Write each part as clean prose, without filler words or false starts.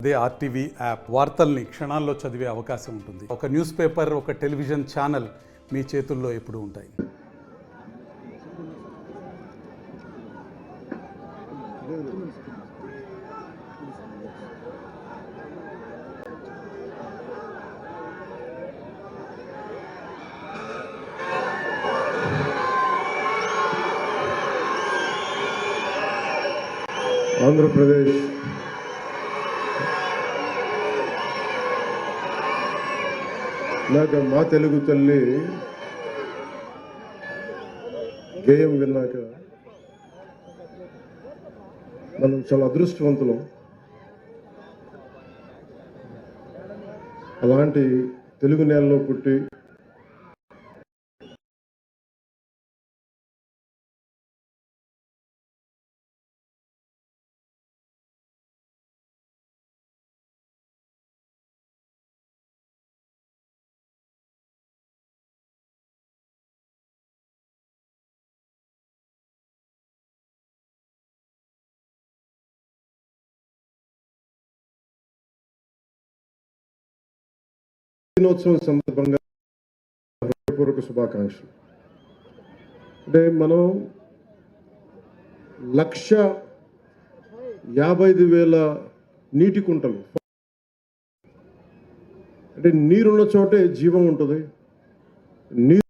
అదే RTV app వార్తల్ని క్షణాల్లో చదివే అవకాశం ఉంటుంది. ఒక న్యూస్ పేపర్, ఒక టెలివిజన్ ఛానల్ మీ చేతుల్లో ఎప్పుడూ ఉంటాయి. ఆంధ్రప్రదేశ్ నాకు మా తెలుగు తల్లి గేయం విన్నాక మనం చాలా అదృష్టవంతులం. అలాంటి తెలుగు నేలలో పుట్టి దినోత్సవం సందర్భంగా హృదయపూర్వక శుభాకాంక్షలు. అంటే మనం 1,55,000 నీటి కుంటలు, అంటే నీరున్న చోటే జీవం ఉంటుంది. నీరు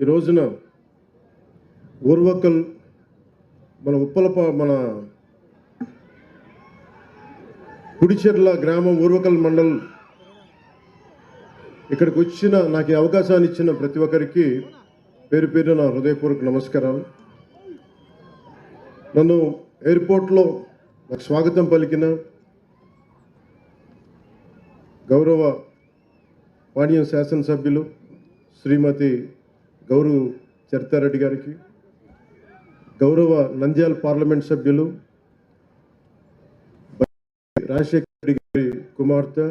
ఈ రోజున ఊర్వకల్ మన మన కుడిచెర్ల గ్రామం ఊర్వకల్ మండల్ ఇక్కడికి వచ్చిన నాకు ఈ అవకాశాన్ని ఇచ్చిన ప్రతి ఒక్కరికి పేరు పేరు నా హృదయపూర్వక నమస్కారాలు. నన్ను ఎయిర్పోర్ట్లో నాకు స్వాగతం పలికిన గౌరవ పాణ్యం శాసనసభ్యులు శ్రీమతి గౌరవ్ చరితారెడ్డి గారికి, గౌరవ నంద్యాల పార్లమెంట్ సభ్యులు రాజశేఖర రెడ్డి గారి కుమార్తె,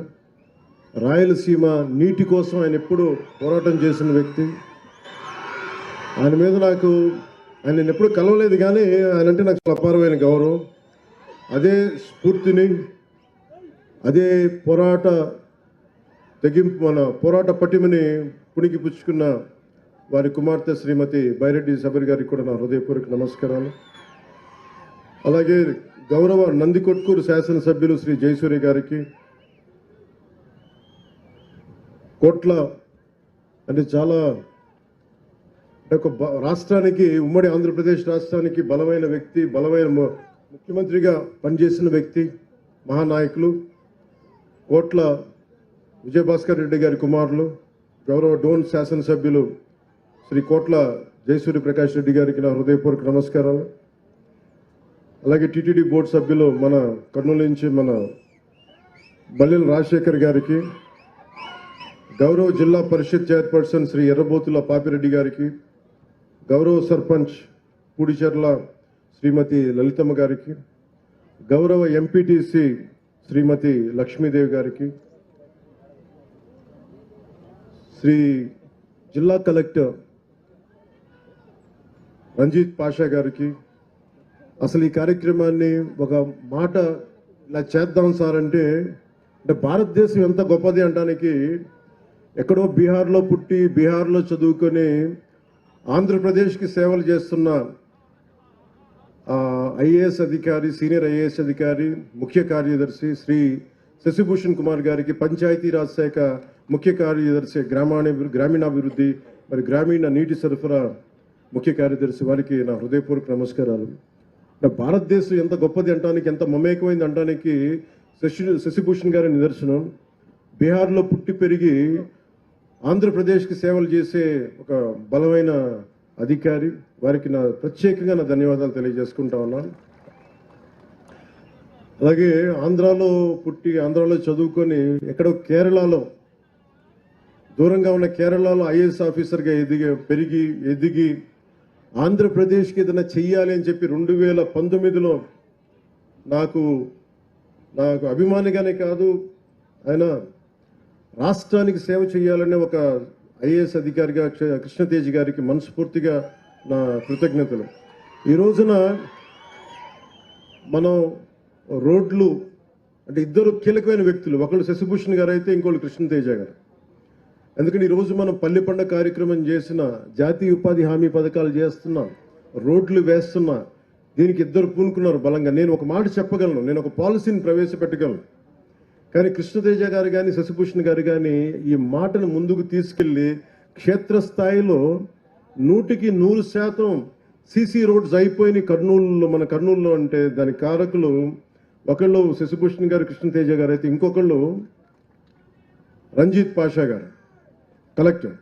రాయలసీమ నీటి కోసం ఆయన ఎప్పుడు పోరాటం చేసిన వ్యక్తి. ఆయన మీద ఆయన ఎప్పుడు కలవలేదు, కానీ ఆయన అంటే నాకు అపారమైన గౌరవం. అదే స్ఫూర్తిని, అదే పోరాట పటిమని పుణికి పుచ్చుకున్న వారి కుమార్తె శ్రీమతి బైరెడ్డి సబీర్ గారికి కూడా నా హృదయపూర్వక నమస్కారాలు. అలాగే గౌరవ నందికొట్కూరు శాసనసభ్యులు శ్రీ జయసూర్య గారికి, కోట్ల అంటే చాలా ఒక రాష్ట్రానికి, ఉమ్మడి ఆంధ్రప్రదేశ్ రాష్ట్రానికి బలమైన వ్యక్తి, బలమైన ముఖ్యమంత్రిగా పనిచేసిన వ్యక్తి, మహానాయకులు కోట్ల విజయభాస్కర్ రెడ్డి గారి కుమారులు, గౌరవ డోన్ శాసనసభ్యులు శ్రీ కోట్ల జయసూర్య ప్రకాష్ రెడ్డి గారికి నా హృదయపూర్వక నమస్కారాలు. అలాగే టీటీడీ బోర్డు సభ్యులు మన కర్నూలు నుంచి మన బల్లెల రాజశేఖర్ గారికి, గౌరవ జిల్లా పరిషత్ చైర్పర్సన్ శ్రీ ఎర్రబోతుల పాపిరెడ్డి గారికి, గౌరవ సర్పంచ్ పూడిచెర్ల శ్రీమతి లలితమ్మ గారికి, గౌరవ ఎంపీటీసీ శ్రీమతి లక్ష్మీదేవి గారికి, శ్రీ జిల్లా కలెక్టర్ రంజిత్ పాషా గారికి, అసలు ఈ కార్యక్రమాన్ని ఒక మాట ఇలా చేద్దాం సార్ అంటే భారతదేశం ఎంత గొప్పది అనడానికి, ఎక్కడో బీహార్లో పుట్టి బీహార్లో చదువుకొని ఆంధ్రప్రదేశ్కి సేవలు చేస్తున్న ఐఏఎస్ అధికారి, సీనియర్ ఐఏఎస్ అధికారి, ముఖ్య కార్యదర్శి శ్రీ శశిభూషణ్ కుమార్ గారికి, పంచాయతీరాజ్ శాఖ ముఖ్య కార్యదర్శి, గ్రామీణాభివృద్ధి మరి గ్రామీణ నీటి సరఫరా ముఖ్య కార్యదర్శి వారికి నా హృదయపూర్వక నమస్కారాలు. భారతదేశం ఎంత గొప్పది అంటానికి, ఎంత మమేకమైంది అంటానికి శశిభూషణ్ గారి నిదర్శనం. బీహార్లో పుట్టి పెరిగి ఆంధ్రప్రదేశ్కి సేవలు చేసే ఒక బలమైన అధికారి, వారికి నా ప్రత్యేకంగా నా ధన్యవాదాలు తెలియజేసుకుంటా ఉన్నాను. అలాగే ఆంధ్రాలో పుట్టి ఆంధ్రాలో చదువుకొని ఎక్కడో కేరళలో, దూరంగా ఉన్న కేరళలో ఐఏఎస్ ఆఫీసర్గా ఎదిగి ఆంధ్రప్రదేశ్కి ఏదైనా చెయ్యాలి అని చెప్పి 2019లో నాకు నాకు అభిమానిగానే కాదు, ఆయన రాష్ట్రానికి సేవ చేయాలనే ఒక ఐఏఎస్ అధికారిగా కృష్ణతేజ్ గారికి మనస్ఫూర్తిగా నా కృతజ్ఞతలు. ఈ రోజున మనం రోడ్లు అంటే ఇద్దరు కీలకమైన వ్యక్తులు, ఒకళ్ళు శశిభూషణ్ గారు అయితే ఇంకోళ్ళు కృష్ణతేజ గారు. ఎందుకంటే ఈరోజు మనం పల్లె పండుగ కార్యక్రమం చేసిన, జాతీయ ఉపాధి హామీ పథకాలు చేస్తున్నాం, రోడ్లు వేస్తున్నా, దీనికి ఇద్దరు పూనుకున్నారు బలంగా. నేను ఒక మాట చెప్పగలను, నేను ఒక పాలసీని ప్రవేశపెట్టగలను. కానీ కృష్ణతేజ గారు కానీ శశిభూషణ్ గారు కానీ ఈ మాటను ముందుకు తీసుకెళ్లి క్షేత్రస్థాయిలో 100% సీసీ రోడ్స్ అయిపోయినాయి కర్నూలులో, మన కర్నూలులో. అంటే దాని కారకులు ఒకళ్ళు శశిభూషణ్ గారు, కృష్ణతేజ గారు అయితే ఇంకొకళ్ళు రంజిత్ పాషా గారు, కలెక్టర్.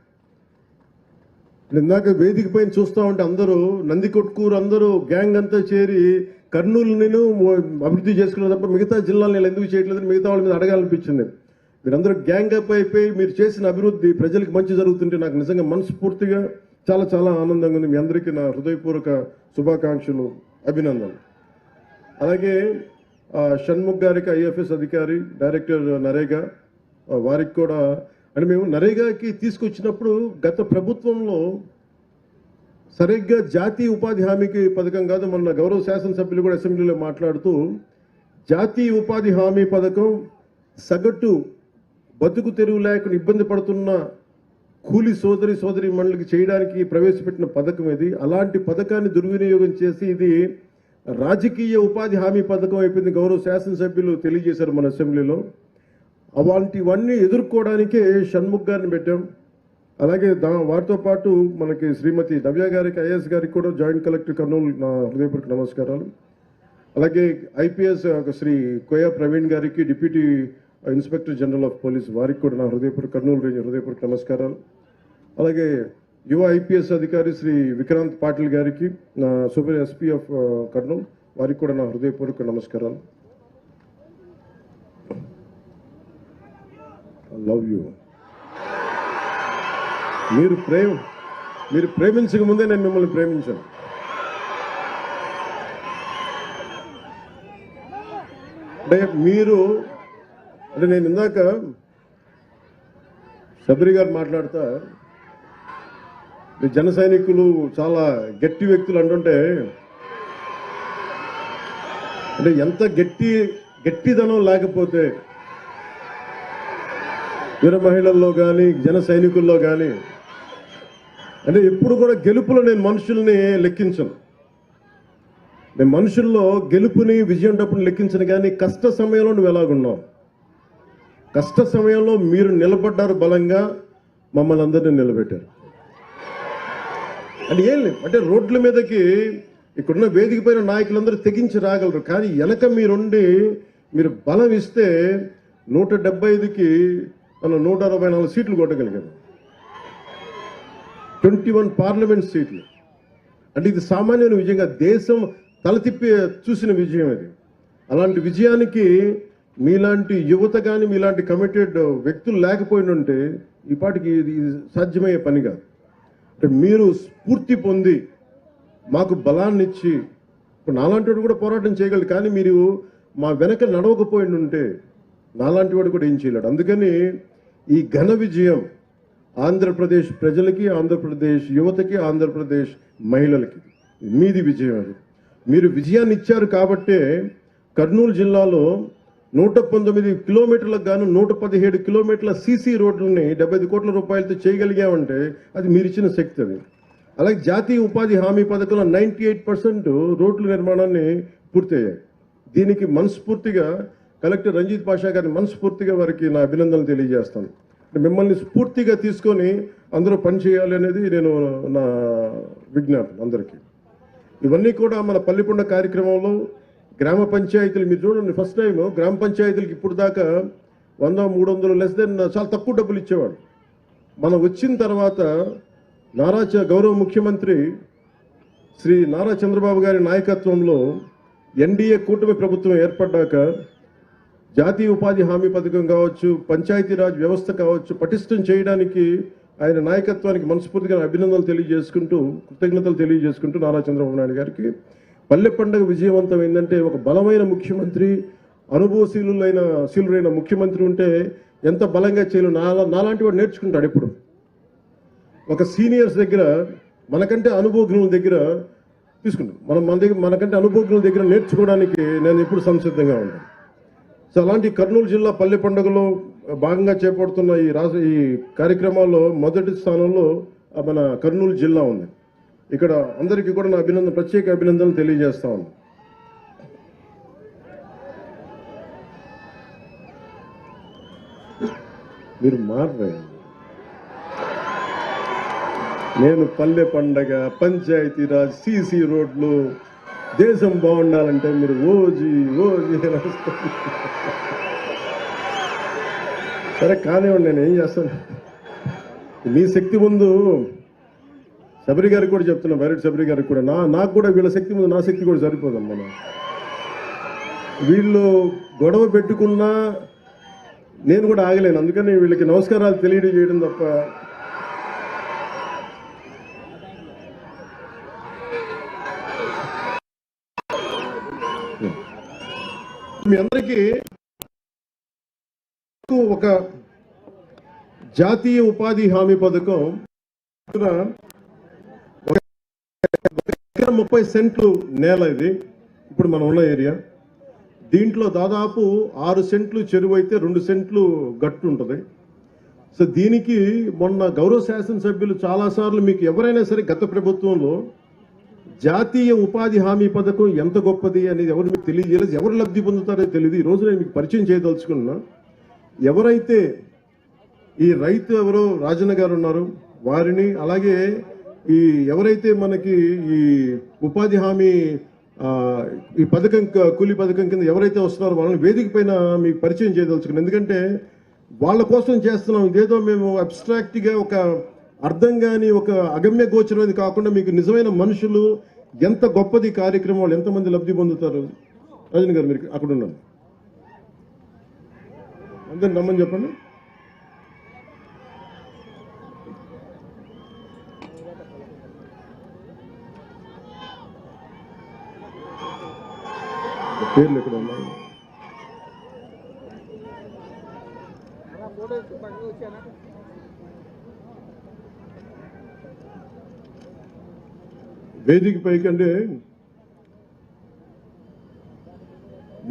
ఇందాక వేదిక పైన చూస్తూ ఉంటే అందరూ నందికొట్కూరు అందరూ గ్యాంగ్ అంతా చేరి కర్నూలు నేను అభివృద్ధి చేసుకున్న తప్ప మిగతా జిల్లాలు నేను ఎందుకు చేయట్లేదు, మిగతా వాళ్ళ మీద అడగాలనిపించింది. మీరందరూ గ్యాంగ్ అప్ అయిపోయి మీరు చేసిన అభివృద్ధి ప్రజలకు మంచి జరుగుతుంటే నాకు నిజంగా మనస్ఫూర్తిగా చాలా చాలా ఆనందంగా ఉంది. మీ అందరికీ నా హృదయపూర్వక శుభాకాంక్షలు, అభినందనలు. అలాగే షణ్ముఖ్ గారికి, ఐఎఫ్ఎస్ అధికారి, డైరెక్టర్ నరేగా, వారికి కూడా అంటే మేము నరేగాకి తీసుకొచ్చినప్పుడు గత ప్రభుత్వంలో సరిగ్గా జాతీయ ఉపాధి హామీకి పథకం కాదు, మన గౌరవ శాసనసభ్యులు కూడా అసెంబ్లీలో మాట్లాడుతూ జాతీయ ఉపాధి హామీ పథకం సగటు బతుకు తెరువు లేకుండా ఇబ్బంది పడుతున్న కూలి సోదరి మండలికి చేయడానికి ప్రవేశపెట్టిన పథకం ఇది. అలాంటి పథకాన్ని దుర్వినియోగం చేసి ఇది రాజకీయ ఉపాధి హామీ పథకం అయిపోయింది, గౌరవ శాసనసభ్యులు తెలియజేశారు మన అసెంబ్లీలో. అలాంటివన్నీ ఎదుర్కోవడానికే షణ్ముఖ్ గారిని పెట్టాం. అలాగే వారితో పాటు మనకి శ్రీమతి నవ్య గారికి, ఐఏఎస్ గారికి కూడా జాయింట్ కలెక్టర్ కర్నూలు నా హృదయపూర్వక నమస్కారాలు. అలాగే ఐపీఎస్ శ్రీ కోయా ప్రవీణ్ గారికి, deputy inspector general of police, వారికి కూడా నా హృదయపూర్వక కర్నూలు రేంజ్ హృదయపూర్వక నమస్కారాలు. అలాగే యువ ఐపీఎస్ అధికారి శ్రీ విక్రాంత్ పాటిల్ గారికి, నా సూపర్ ఎస్పీ ఆఫ్ కర్నూలు, వారికి కూడా నా హృదయపూర్వక నమస్కారాలు. I love you. మీరు ప్రేమించక ముందే నేను మిమ్మల్ని ప్రేమించాను. అంటే నేను ఇందాక శబరి గారు మాట్లాడుతా జన సైనికులు చాలా గట్టి వ్యక్తులు అంటుంటే, అంటే ఎంత గట్టిదనం లేకపోతే వీర మహిళల్లో కానీ జన సైనికుల్లో కానీ, అంటే ఎప్పుడు కూడా గెలుపులో నేను మనుషుల్ని లెక్కించను. నేను మనుషుల్లో గెలుపుని విజయం డబ్బుని లెక్కించను. కానీ కష్ట సమయంలో నువ్వు ఎలాగున్నావు, కష్ట సమయంలో మీరు నిలబడ్డారు, బలంగా మమ్మల్ని అందరినీ నిలబెట్టారు. అంటే ఏం లేదు, అంటే రోడ్ల మీదకి ఇక్కడున్న వేదిక పైన నాయకులందరూ తెగించి రాగలరు. కానీ వెనక మీరు బలం ఇస్తే 175కి మనం 164 సీట్లు కొట్టగలిగాము, 21 పార్లమెంట్ సీట్లు. అంటే ఇది సామాన్యమైన విజయంగా దేశం తలతిప్పి చూసిన విజయం ఇది. అలాంటి విజయానికి మీలాంటి యువత కానీ, మీలాంటి కమిటెడ్ వ్యక్తులు లేకపోయినంటే ఈ పాటికి ఇది సాధ్యమయ్యే పని కాదు. అంటే మీరు స్ఫూర్తి పొంది మాకు బలాన్ని ఇచ్చి, ఇప్పుడు నాలాంటి వాడు కూడా పోరాటం చేయగలడు. కానీ మీరు మా వెనక నడవకపోయిండుంటే నాలాంటి వాడు కూడా ఏం చేయలేడు. అందుకని ఈ ఘన విజయం ఆంధ్రప్రదేశ్ ప్రజలకి, ఆంధ్రప్రదేశ్ యువతకి, ఆంధ్రప్రదేశ్ మహిళలకి మీది విజయం. అది మీరు విజయాన్ని ఇచ్చారు కాబట్టే కర్నూలు జిల్లాలో 119 కిలోమీటర్లకు గాను 117 కిలోమీటర్ల సీసీ రోడ్లని 75 కోట్ల రూపాయలతో చేయగలిగామంటే అది మీరు ఇచ్చిన శక్తి. అది అలాగే జాతీయ ఉపాధి హామీ పథకంలో 98% రోడ్ల నిర్మాణాన్ని పూర్తయ్యాయి. దీనికి మనస్ఫూర్తిగా కలెక్టర్ రంజిత్ పాషా గారిని మనస్ఫూర్తిగా వారికి నా అభినందనలు తెలియజేస్తాను. మిమ్మల్ని స్ఫూర్తిగా తీసుకొని అందరూ పనిచేయాలి అనేది నేను నా విజ్ఞాపన అందరికీ. ఇవన్నీ కూడా మన పల్లెపండుగ కార్యక్రమంలో గ్రామ పంచాయతీలు మీరు చూడండి, ఫస్ట్ టైం గ్రామ పంచాయతీలకు ఇప్పుడు దాకా 100-300 లెస్ దెన్ చాలా తక్కువ డబ్బులు ఇచ్చేవాడు. మనం వచ్చిన తర్వాత గౌరవ ముఖ్యమంత్రి శ్రీ నారా చంద్రబాబు గారి నాయకత్వంలో ఎన్డీఏ కూటమి ప్రభుత్వం ఏర్పడ్డాక జాతీయ ఉపాధి హామీ పథకం కావచ్చు, పంచాయతీరాజ్ వ్యవస్థ కావచ్చు, పటిష్టం చేయడానికి ఆయన నాయకత్వానికి మనస్ఫూర్తిగా అభినందనలు తెలియజేసుకుంటూ, కృతజ్ఞతలు తెలియజేసుకుంటూ నారా చంద్రబాబు నాయుడు గారికి పల్లె పండుగ విజయవంతం ఏంటంటే ఒక బలమైన ముఖ్యమంత్రి, శీలురైన ముఖ్యమంత్రి ఉంటే ఎంత బలంగా చేయలు నాలాంటి వాడు నేర్చుకుంటాడు. ఎప్పుడు ఒక సీనియర్స్ దగ్గర మనకంటే అనుభవజ్ఞుల దగ్గర తీసుకుంటాం. మనకంటే అనుభవజ్ఞుల దగ్గర నేర్చుకోవడానికి నేను ఎప్పుడు సంసిద్ధంగా ఉంటాను. సో అలాంటి కర్నూలు జిల్లా పల్లె పండుగలో భాగంగా చేపడుతున్న ఈ కార్యక్రమాల్లో మొదటి స్థానంలో మన కర్నూలు జిల్లా ఉంది. ఇక్కడ అందరికీ కూడా నా ప్రత్యేక అభినందనలు తెలియజేస్తా ఉన్నాను. మీరు మారరే, నేను పల్లె పండగ, పంచాయతీరాజ్, సీసీ రోడ్లు, దేశం బాగుండాలంటే మీరు ఓజీ సరే కానివ్వండి, నేను ఏం చేస్తాను. మీ శక్తి ముందు శబరి గారికి కూడా చెప్తున్నా, బైరెడ్డి శబరి గారికి కూడా, నాకు కూడా వీళ్ళ శక్తి ముందు నా శక్తి కూడా సరిపోదమ్మా. వీళ్ళు గొడవ పెట్టుకున్నా నేను కూడా ఆగలేను. అందుకని వీళ్ళకి నమస్కారాలు తెలియజేయడం తప్ప మీ అందరికీ ఒక జాతీయ ఉపాధి హామీ పథకం 30 సెంట్లు నేల. ఇది ఇప్పుడు మనం ఉన్న ఏరియా. దీంట్లో దాదాపు 6 సెంట్లు చెరువు అయితే 2 సెంట్లు గట్టు ఉంటుంది. సో దీనికి మొన్న గౌరవ శాసనసభ్యులు చాలాసార్లు మీకు ఎవరైనా సరే గత ప్రభుత్వంలో జాతీయ ఉపాధి హామీ పథకం ఎంత గొప్పది అనేది ఎవరు మీకు తెలియజేయలేదు, ఎవరు లబ్ధి పొందుతారో తెలియదు. ఈ రోజు నేను మీకు పరిచయం చేయదలుచుకున్నా. ఎవరైతే ఈ రైతు ఎవరో రాజన్న గారు ఉన్నారు వారిని, అలాగే ఎవరైతే మనకి ఈ ఉపాధి హామీ ఈ పథకం కూలీ పథకం కింద ఎవరైతే వస్తున్నారో వాళ్ళని వేదిక పైన మీకు పరిచయం చేయదలుచుకున్నాను. ఎందుకంటే వాళ్ళ కోసం చేస్తున్నాం. ఇదేదో మేము అబ్స్ట్రాక్ట్గా ఒక అర్థం కాని ఒక అగమ్య గోచరమైనది కాకుండా మీకు నిజమైన మనుషులు, ఎంత గొప్పది కార్యక్రమం, వాళ్ళు ఎంతమంది లబ్ధి పొందుతారు. రాజన్ గారు మీరు అక్కడ ఉన్నాను, అందరిని నమ్మని చెప్పండి. పేర్లు ఎక్కడ ఉన్నాయి? వేదిక పైకంటే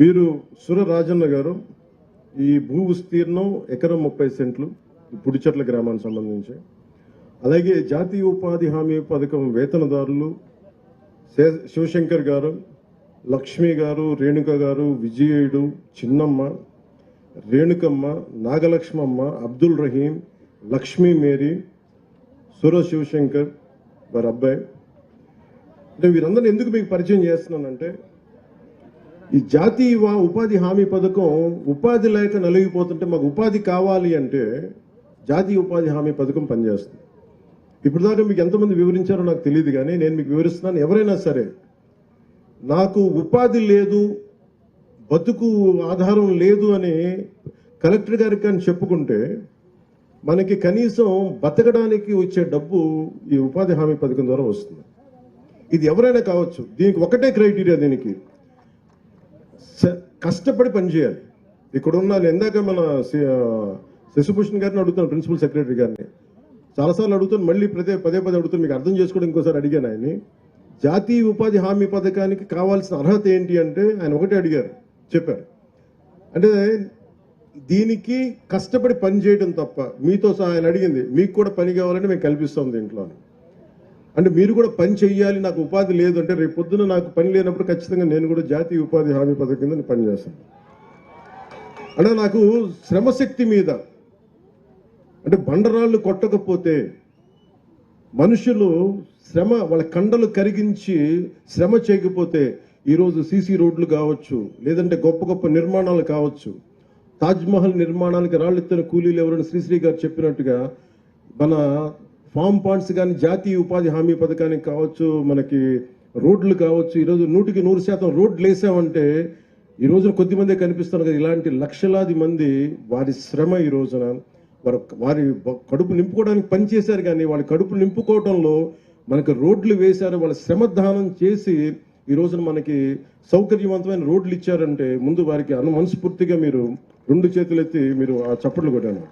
వీరు సుర రాజన్న గారు. ఈ భూ విస్తీర్ణం ఎకరం 30 సెంట్లు, పుడిచెట్ల గ్రామానికి సంబంధించి. అలాగే జాతీయ ఉపాధి హామీ పథకం వేతనదారులు శివశంకర్ గారు, లక్ష్మి గారు, రేణుక గారు, విజయుడు, చిన్నమ్మ, రేణుకమ్మ, నాగలక్ష్మమ్మ, అబ్దుల్ రహీం, లక్ష్మీ మేరీ, సుర శివశంకర్ వారి అబ్బాయి. అంటే వీరందరినీ ఎందుకు మీకు పరిచయం చేస్తున్నానంటే, ఈ జాతీయ ఉపాధి హామీ పథకం ఉపాధి లేక నలిగిపోతుంటే మాకు ఉపాధి కావాలి అంటే జాతీయ ఉపాధి హామీ పథకం పనిచేస్తుంది. ఇప్పుడు దాకా మీకు ఎంతమంది వివరించారో నాకు తెలియదు, కానీ నేను మీకు వివరిస్తున్నాను. ఎవరైనా సరే నాకు ఉపాధి లేదు, బతుకు ఆధారం లేదు అని కలెక్టర్ గారికి కానీ చెప్పుకుంటే మనకి కనీసం బతకడానికి వచ్చే డబ్బు ఈ ఉపాధి హామీ పథకం ద్వారా వస్తుంది. ఇది ఎవరైనా కావచ్చు. దీనికి ఒకటే క్రైటీరియా, దీనికి కష్టపడి పనిచేయాలి. ఇక్కడున్న ఇందాక మన శశిభూషణ్ గారిని అడుగుతాను, ప్రిన్సిపల్ సెక్రటరీ గారిని చాలాసార్లు అడుగుతాను, మళ్ళీ పదే అడుగుతాను, మీకు అర్థం చేసుకోవడం ఇంకోసారి అడిగాను ఆయన్ని. జాతీయ ఉపాధి హామీ పథకానికి కావాల్సిన అర్హత ఏంటి అంటే ఆయన ఒకటే చెప్పారు. అంటే దీనికి కష్టపడి పని చేయడం తప్ప, మీతో ఆయన అడిగింది మీకు కూడా పని కావాలంటే మేము కల్పిస్తాం దీంట్లో. అంటే మీరు కూడా పని చెయ్యాలి, నాకు ఉపాధి లేదు అంటే రేపు పొద్దున నాకు పని లేనప్పుడు ఖచ్చితంగా నేను కూడా జాతీయ ఉపాధి హామీ పథకం కింద పని చేస్తాను. అంటే నాకు శ్రమశక్తి మీద, అంటే బండరాళ్ళు కొట్టకపోతే మనుషులు శ్రమ, వాళ్ళ కండలు కరిగించి శ్రమ చేయకపోతే ఈరోజు సీసీ రోడ్లు కావచ్చు, లేదంటే గొప్ప నిర్మాణాలు కావచ్చు, తాజ్మహల్ నిర్మాణానికి రాళ్ళెత్తిన కూలీలు ఎవరైనా శ్రీశ్రీ గారు చెప్పినట్టుగా మన ఫామ్ పాండ్స్ కానీ జాతీయ ఉపాధి హామీ పథకానికి కావచ్చు, మనకి రోడ్లు కావచ్చు, ఈరోజు 100% రోడ్లు వేసామంటే ఈ రోజున కొద్దిమందే కనిపిస్తున్నారు కదా. ఇలాంటి లక్షలాది మంది వారి శ్రమ ఈ రోజున వారి కడుపు నింపుకోవడానికి పనిచేశారు, కానీ వాళ్ళ కడుపు నింపుకోవడంలో మనకు రోడ్లు వేశారు. వాళ్ళ శ్రమ దానం చేసి ఈ రోజున మనకి సౌకర్యవంతమైన రోడ్లు ఇచ్చారంటే ముందు వారికి మనస్ఫూర్తిగా మీరు 2 చేతులు ఎత్తి మీరు ఆ చప్పట్లు కొట్టాను.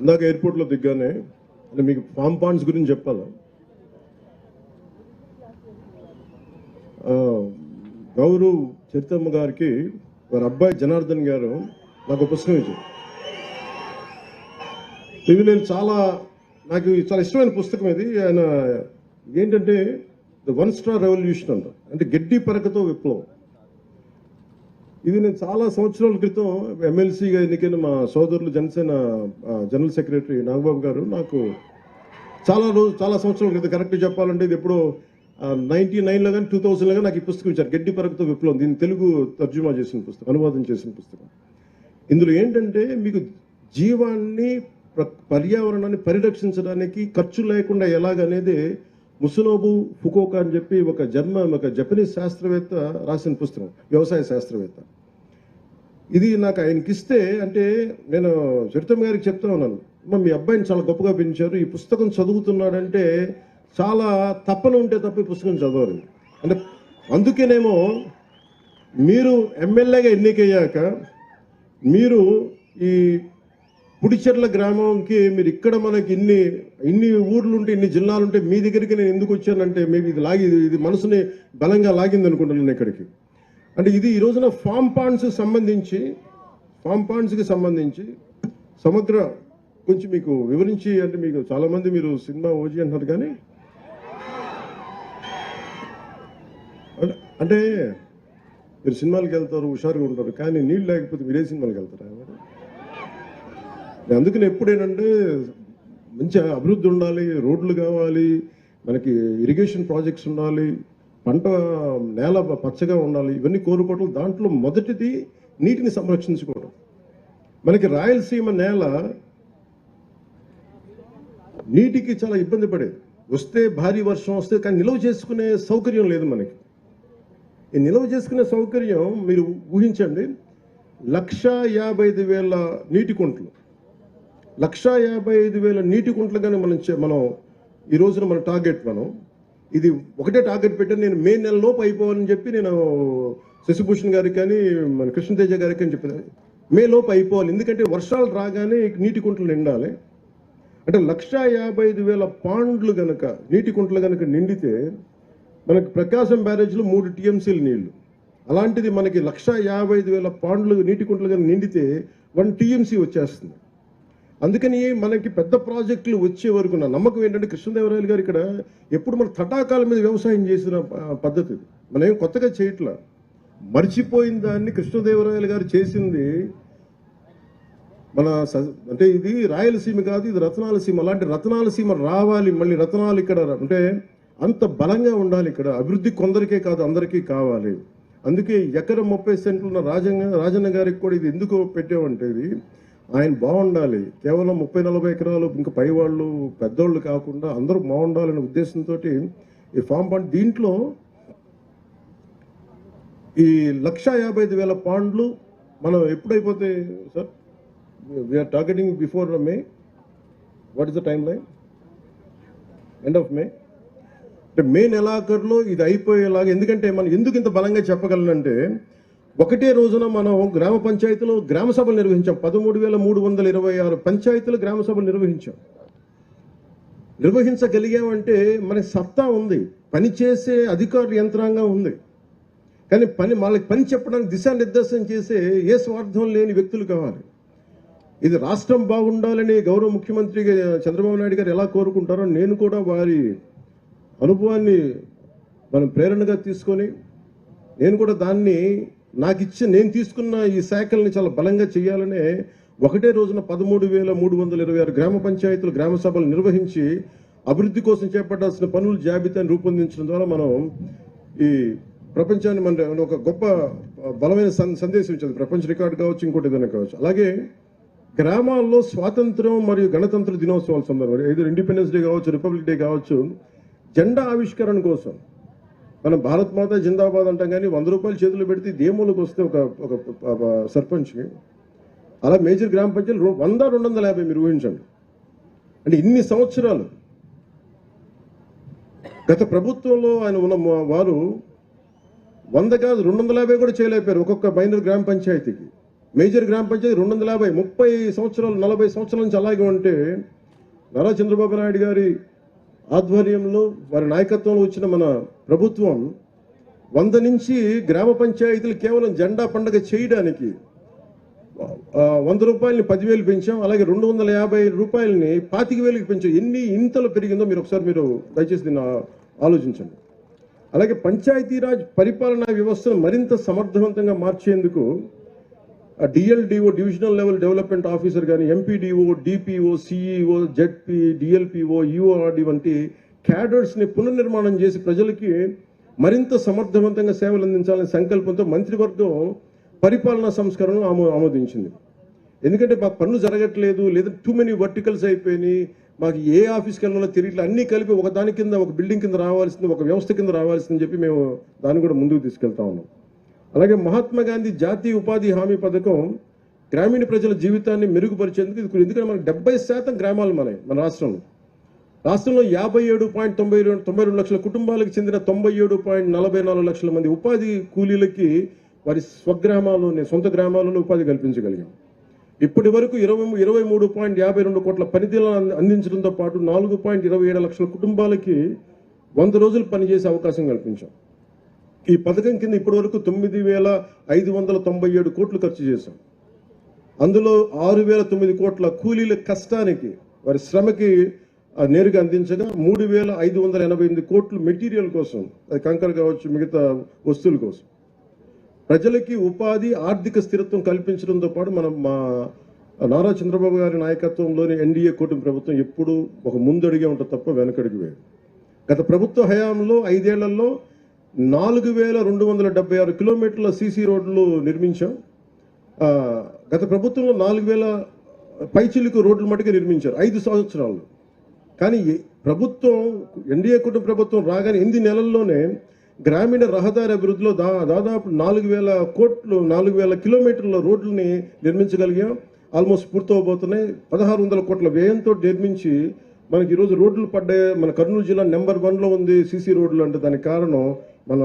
ఇందాక ఎయిర్పోర్ట్లో దిగ్గానే అంటే మీకు ఫామ్ పాండ్స్ గురించి చెప్పాలా. గౌరవ్ చరితమ్మ గారికి వారి అబ్బాయి జనార్దన్ గారు నాకు పుస్తకం ఇచ్చారు. ఇది నేను నాకు చాలా ఇష్టమైన పుస్తకం ఇది. ఆయన ఏంటంటే ద 1 స్టార్ రెవల్యూషన్ అంట, అంటే గడ్డి పరకతో విప్లవం. ఇది నేను చాలా సంవత్సరాల క్రితం ఎమ్మెల్సీగా ఎన్నికైన మా సోదరులు జనసేన జనరల్ సెక్రటరీ నాగబాబు గారు నాకు చాలా సంవత్సరాల క్రితం కరెక్ట్గా చెప్పాలంటే ఇది ఎప్పుడో 99లో కానీ 2000లో కానీ నాకు ఈ పుస్తకం ఇచ్చారు, గడ్డి పరకతో విప్లవం. దీన్ని తెలుగు తర్జుమా చేసిన పుస్తకం, అనువాదం చేసిన పుస్తకం. ఇందులో ఏంటంటే మీకు జీవాన్ని పర్యావరణాన్ని పరిరక్షించడానికి ఖర్చు లేకుండా ఎలాగనేది ముసునోబు ఫుకోకా అని చెప్పి ఒక జపనీస్ శాస్త్రవేత్త రాసిన పుస్తకం, వ్యవసాయ శాస్త్రవేత్త. ఇది నాకు ఆయనకి ఇస్తే అంటే నేను చరితమ్మ గారికి చెప్తా ఉన్నాను, మీ అబ్బాయిని చాలా గొప్పగా పెంచారు, ఈ పుస్తకం చదువుతున్నాడంటే చాలా తప్పన ఉంటే తప్ప ఈ పుస్తకం చదవరు. అంటే అందుకేనేమో మీరు ఎమ్మెల్యేగా ఎన్నికయ్యాక మీరు ఈ పుడిచెర్ల గ్రామంకి మీరు ఇక్కడ మనకి ఇన్ని ఊర్లుంటే ఇన్ని జిల్లాలుంటే మీ దగ్గరికి నేను ఎందుకు వచ్చానంటే మేబీ ఇది మనసుని బలంగా లాగింది అనుకుంటున్నాను ఇక్కడికి. అంటే ఇది ఈ రోజున ఫామ్ పాండ్స్కి సంబంధించి సమగ్ర కొంచెం మీకు వివరించి, అంటే మీకు చాలామంది మీరు సినిమా ఓజీ అంటున్నారు కానీ అంటే మీరు సినిమాలకు వెళ్తారు హుషారుగా ఉంటారు, కానీ నీళ్ళు లేకపోతే మీరే సినిమాలకు వెళ్తారా? అందుకని ఎప్పుడేనంటే మంచి అభివృద్ధి ఉండాలి, రోడ్లు కావాలి, మనకి ఇరిగేషన్ ప్రాజెక్ట్స్ ఉండాలి, పంట నేల పచ్చగా ఉండాలి, ఇవన్నీ కోరుకోవడం. దాంట్లో మొదటిది నీటిని సంరక్షించుకోవడం. మనకి రాయలసీమ నేల నీటికి చాలా ఇబ్బంది పడేది, వస్తే భారీ వర్షం వస్తే, కానీ నిల్వ చేసుకునే సౌకర్యం లేదు మనకి. ఈ నిల్వ చేసుకునే సౌకర్యం మీరు ఊహించండి, 1,55,000 నీటి కుంటలు, 1,55,000 నీటి కుంటలు కానీ మనం ఈ రోజున మన టార్గెట్, ఇది ఒకటే టార్గెట్ పెట్టాను నేను, మే నెల లోపు అయిపోవాలని చెప్పి నేను శశిభూషణ్ గారికి కానీ మన కృష్ణతేజ గారికి అని చెప్పాను, మే లోపు అయిపోవాలి, ఎందుకంటే వర్షాలు రాగానే నీటి కుంటలు నిండాలి. అంటే 1,55,000 పాండ్లు కనుక నీటి కుంటలు కనుక నిండితే మనకి ప్రకాశం బ్యారేజ్లో 3 TMCలు నీళ్లు, అలాంటిది మనకి 1,55,000 పాండ్లు నీటి కుంటలు కనుక నిండితే 1 TMC వచ్చేస్తుంది. అందుకని మనకి పెద్ద ప్రాజెక్టులు వచ్చే వరకు నా నమ్మకం ఏంటంటే కృష్ణదేవరాయలు గారు ఇక్కడ ఎప్పుడు మన తటాకాల మీద వ్యవసాయం చేసిన పద్ధతి, మనం ఏం కొత్తగా చేయట్లా, మర్చిపోయిన దాన్ని కృష్ణదేవరాయలు గారు చేసింది. అంటే ఇది రాయలసీమ కాదు, ఇది రత్నాలసీమ. అలాంటి రత్నాలసీమ రావాలి, మళ్ళీ రత్నాలు ఇక్కడ అంటే అంత బలంగా ఉండాలి. ఇక్కడ అభివృద్ధి కొందరికే కాదు అందరికీ కావాలి. అందుకే ఎకరం 30 సెంట్లు ఉన్న రాజన్న గారికి కూడా ఇది ఎందుకు పెట్టామంటే ఇది ఆయన బాగుండాలి, కేవలం 30-40 ఎకరాలు ఇంకా పైవాళ్ళు పెద్దోళ్ళు కాకుండా అందరూ బాగుండాలనే ఉద్దేశంతో ఈ ఫామ్ పాండ్, దీంట్లో ఈ 1,55,000 పాండ్లు మనం ఎప్పుడైపోతాయి sir? We're targeting before May. What is the time line? End of May. అంటే మే నెలాఖరులో ఇది అయిపోయేలాగా. ఎందుకంటే మనం ఎందుకు ఇంత బలంగా చెప్పగలనంటే ఒకటే రోజున మనం గ్రామ పంచాయతీలో గ్రామ సభలు నిర్వహించాం. 13,326 పంచాయతీలు గ్రామ సభలు నిర్వహించగలిగామంటే మనకి సత్తా ఉంది, పనిచేసే అధికారుల యంత్రాంగం ఉంది. కానీ వాళ్ళకి పని చెప్పడానికి దిశానిర్దేశం చేసే ఏ స్వార్థం లేని వ్యక్తులు కావాలి. ఇది రాష్ట్రం బాగుండాలని గౌరవ ముఖ్యమంత్రి చంద్రబాబు నాయుడు గారు ఎలా కోరుకుంటారో నేను కూడా వారి అనుభవాన్ని మనం ప్రేరణగా తీసుకొని నేను కూడా దాన్ని నేను తీసుకున్న ఈ శాఖల్ని చాలా బలంగా చేయాలనే ఒకటే రోజున 13,326 గ్రామ పంచాయతీలు గ్రామ సభలు నిర్వహించి అభివృద్ధి కోసం చేపట్టాల్సిన పనుల జాబితాను రూపొందించడం ద్వారా మనం ఈ ప్రపంచాన్ని మన ఒక గొప్ప బలమైన సందేశం ఇచ్చింది. ప్రపంచ రికార్డు కావచ్చు, ఇంకోటి ఏదైనా కావచ్చు. అలాగే గ్రామాల్లో స్వాతంత్రం మరియు గణతంత్ర దినోత్సవాల సందర్భంగా ఏదో ఇండిపెండెన్స్ డే కావచ్చు, రిపబ్లిక్ డే కావచ్చు, జెండా ఆవిష్కరణ కోసం మనం భారత్ మాత జిందాబాద్ అంటాం, కానీ 100 రూపాయలు చేతులు పెడితే దేములకు వస్తే ఒక సర్పంచ్కి, అలా మేజర్ గ్రామ పంచాయతీలు 100-250 మీరు ఊహించండి. అంటే ఇన్ని సంవత్సరాలు గత ప్రభుత్వంలో ఆయన ఉన్న వారు 100 కాదు 250 కూడా చేయలేకపోయారు ఒక్కొక్క మైనర్ గ్రామ పంచాయతీకి. మేజర్ గ్రామ పంచాయతీ 250, 30 సంవత్సరాలు 40 సంవత్సరాల నుంచి అలాగే ఉంటే నారా చంద్రబాబు నాయుడు గారి ఆధ్వర్యంలో వారి నాయకత్వంలో వచ్చిన మన ప్రభుత్వం 100 నుంచి గ్రామ పంచాయతీలు కేవలం జెండా పండుగ చేయడానికి 100 రూపాయలని 10,000 పెంచాం. అలాగే 250 రూపాయలని 25,000కి పెంచాం. ఎన్ని ఇంతలో పెరిగిందో మీరు ఒకసారి దయచేసి దీన్ని ఆలోచించండి. అలాగే పంచాయతీరాజ్ పరిపాలనా వ్యవస్థను మరింత సమర్థవంతంగా మార్చేందుకు DLDO, divisional level development officer కానీ, MPDO, DPO, CEO, ZP, DLPO, URD వంటి క్యాడర్స్ని పునర్నిర్మాణం చేసి ప్రజలకి మరింత సమర్థవంతంగా సేవలు అందించాలనే సంకల్పంతో మంత్రివర్గం పరిపాలనా సంస్కరణను ఆమోదించింది. ఎందుకంటే మాకు పనులు జరగట్లేదు, లేదా టూ మెనీ వర్టికల్స్ అయిపోయినాయి, మాకు ఏ ఆఫీస్కి వెళ్ళాలో తెలియట్లేదు, అన్నీ కలిపి ఒక దాని కింద, ఒక బిల్డింగ్ కింద రావాల్సింది, ఒక వ్యవస్థ కింద రావాల్సిందని చెప్పి మేము దాన్ని కూడా ముందుకు తీసుకెళ్తా ఉన్నాం. అలాగే మహాత్మా గాంధీ జాతీయ ఉపాధి హామీ పథకం గ్రామీణ ప్రజల జీవితాన్ని మెరుగుపరిచేందుకు ఎందుకంటే మనకు 70% గ్రామాలు మన రాష్ట్రంలో 57.92 లక్షల కుటుంబాలకు చెందిన 97.44 లక్షల మంది ఉపాధి కూలీలకి వారి స్వగ్రామాల్లోనే, సొంత గ్రామాల్లోనే ఉపాధి కల్పించగలిగాం. ఇప్పటి వరకు 23.52 కోట్ల పనితీలను అందించడంతో పాటు 4.27 లక్షల కుటుంబాలకి 100 రోజులు పనిచేసే అవకాశం కల్పించాం. ఈ పథకం కింద ఇప్పటి వరకు 9,597 కోట్లు ఖర్చు చేశాం. అందులో 6,009 కోట్ల కూలీల కష్టానికి, వారి శ్రమకి నేరుగా అందించగా 3,588 కోట్లు మెటీరియల్ కోసం, అది కంకర కావచ్చు, మిగతా వస్తువుల కోసం. ప్రజలకి ఉపాధి, ఆర్థిక స్థిరత్వం కల్పించడంతో పాటు మా నారా చంద్రబాబు గారి నాయకత్వంలోని ఎన్డీఏ కూటమి ప్రభుత్వం ఎప్పుడూ ఒక ముందడిగే ఉంటుంది తప్ప వెనకడికి వేయదు. గత ప్రభుత్వ హయాంలో 5 ఏళ్లలో 4,276 కిలోమీటర్ల సీసీ రోడ్లు నిర్మించాం. గత ప్రభుత్వంలో 4,000 పైచిలుకు రోడ్లు మటుకు నిర్మించారు 5 సంవత్సరాల్లో. కానీ ప్రభుత్వం, ఎన్డీఏ కూటమి ప్రభుత్వం రాగానే 8 నెలల్లోనే గ్రామీణ రహదారి అభివృద్ధిలో దాదాపు 4,000 కిలోమీటర్ల రోడ్లని నిర్మించగలిగాం. ఆల్మోస్ట్ పూర్తవబోతున్నాయి. 1,600 కోట్ల వ్యయంతో నిర్మించి మనకి ఈరోజు రోడ్లు పడ్డాయి. మన కర్నూలు జిల్లా నెంబర్ 1లో ఉంది సీసీ రోడ్లు అంటే. దానికి కారణం మన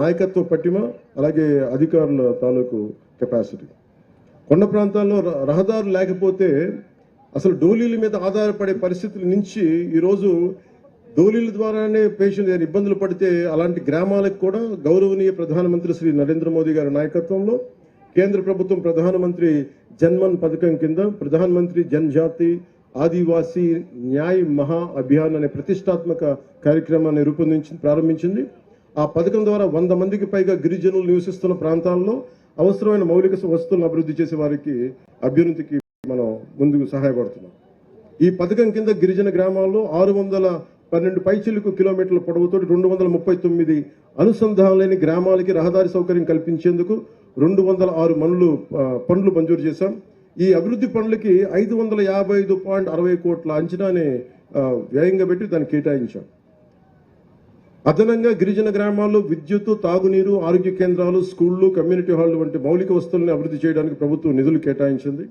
నాయకత్వ పట్టిమ, అలాగే అధికారుల తాలూకు కెపాసిటీ. కొండ ప్రాంతాల్లో రహదారులు లేకపోతే అసలు డోలీల మీద ఆధారపడే పరిస్థితుల నుంచి ఈరోజు డోలీల ద్వారానే పేషెంట్ ఇబ్బందులు పడితే అలాంటి గ్రామాలకు కూడా గౌరవనీయ ప్రధానమంత్రి శ్రీ నరేంద్ర మోదీ గారి నాయకత్వంలో కేంద్ర ప్రభుత్వం ప్రధానమంత్రి జన్మన్ పథకం కింద ప్రధానమంత్రి జనజాతి ఆదివాసీ న్యాయ్ మహా అభియాన్ అనే ప్రతిష్టాత్మక కార్యక్రమాన్ని ప్రారంభించింది. ఆ పథకం ద్వారా 100 మందికి పైగా గిరిజనులు నివసిస్తున్న ప్రాంతాల్లో అవసరమైన మౌలిక వస్తువులను అభివృద్ధి చేసే వారికి అభ్యున్నతికి మనం ముందుకు సహాయపడుతున్నాం. ఈ పథకం కింద గిరిజన గ్రామాల్లో 612 పైచిలుకు కిలోమీటర్ల పొడవుతో 239 అనుసంధానం లేని గ్రామాలకి రహదారి సౌకర్యం కల్పించేందుకు 206 పనులు మంజూరు చేశాం. ఈ అభివృద్ధి పనులకి 555.60 కోట్ల అంచనాని వ్యయంగా పెట్టి దాన్ని కేటాయించాం. అదనంగా గిరిజన గ్రామాల్లో విద్యుత్, తాగునీరు, ఆరోగ్య కేంద్రాలు, స్కూళ్లు, కమ్యూనిటీ హాళ్లు వంటి మౌలిక వస్తువులను అభివృద్ధి చేయడానికి ప్రభుత్వం నిధులు కేటాయించింది.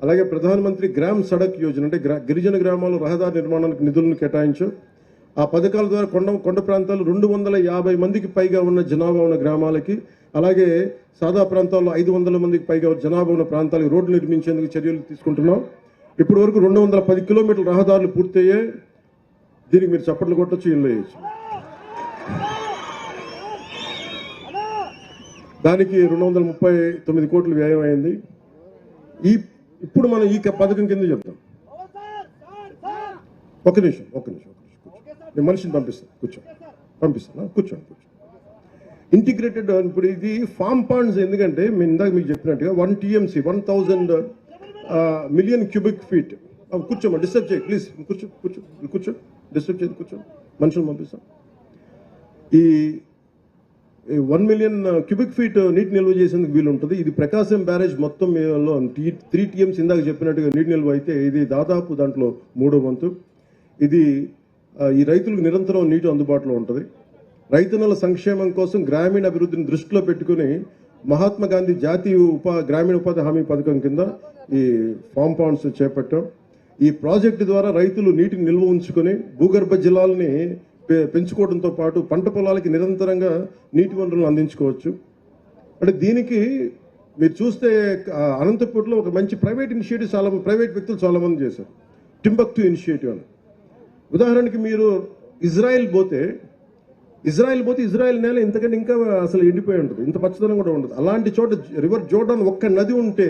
అలాగే ప్రధానమంత్రి గ్రామ్ సడక్ యోజన అంటే గిరిజన గ్రామాల్లో రహదారి నిర్మాణానికి నిధులను కేటాయించాం. ఆ పథకాల ద్వారా కొండ ప్రాంతాలు 250 మందికి పైగా ఉన్న జనాభా ఉన్న గ్రామాలకి, అలాగే సాదా ప్రాంతాల్లో 500 మందికి పైగా జనాభా ఉన్న ప్రాంతాలకు రోడ్లు నిర్మించేందుకు చర్యలు తీసుకుంటున్నాం. ఇప్పటి వరకు 210 కిలోమీటర్ల రహదారులు పూర్తయ్యాయి. దీనికి మీరు చప్పట్లు కొట్టొచ్చు, ఇల్లు వేయచ్చు. దానికి 239 కోట్లు వ్యయం అయింది. ఇప్పుడు మనం ఈ పథకం కింద చెప్తాం. ఒక నిమిషం నేను మనిషిని పంపిస్తాను కూర్చోండి. ఇంటిగ్రేటెడ్ ఇప్పుడు ఇది ఫామ్ పాండ్స్. ఎందుకంటే ఇందాక మీకు చెప్పినట్టుగా 1 TMC 1000 మిలియన్ క్యూబిక్ ఫీట్. కూర్చోమా, డిస్టర్బ్ చేయి ప్లీజ్. కూర్చో డిస్టర్బ్ చేయదు, కూర్చో. మనుషులు పంపిస్తాం. ఈ 1 మిలియన్ క్యూబిక్ ఫీట్ నీటి నిల్వ చేసేందుకు వీలు ఉంటుంది. ఇది ప్రకాశం బ్యారేజ్ మొత్తం లో 3 TMs ఇందాక చెప్పినట్టుగా నీటి నిల్వ అయితే ఇది దాదాపు దాంట్లో 3వ వంతు. ఇది ఈ రైతులకు నిరంతరం నీటి అందుబాటులో ఉంటుంది. రైతన్నల సంక్షేమం కోసం గ్రామీణ అభివృద్ధిని దృష్టిలో పెట్టుకుని మహాత్మా గాంధీ జాతీయ గ్రామీణ ఉపాధి హామీ పథకం కింద ఈ ఫామ్ పాండ్స్ చేపట్టాం. ఈ ప్రాజెక్టు ద్వారా రైతులు నీటిని నిల్వ ఉంచుకొని భూగర్భ జలాలని పెంచుకోవడంతో పాటు పంట పొలాలకి నిరంతరంగా నీటి వనరులను అందించుకోవచ్చు. అంటే దీనికి మీరు చూస్తే అనంతపూర్లో ఒక మంచి ప్రైవేట్ ఇనిషియేటివ్ ప్రైవేట్ వ్యక్తులు చాలామంది చేశారు. టింబక్టు ఇనిషియేటివ్ అని. ఉదాహరణకి మీరు ఇజ్రాయెల్ పోతే ఇజ్రాయెల్ నేల ఇంతకంటే ఇంకా అసలు ఎండిపోయి ఉంటుంది, ఇంత పచ్చదనం కూడా ఉండదు. అలాంటి చోట రివర్ జోర్డాన్ ఒక్క నది ఉంటే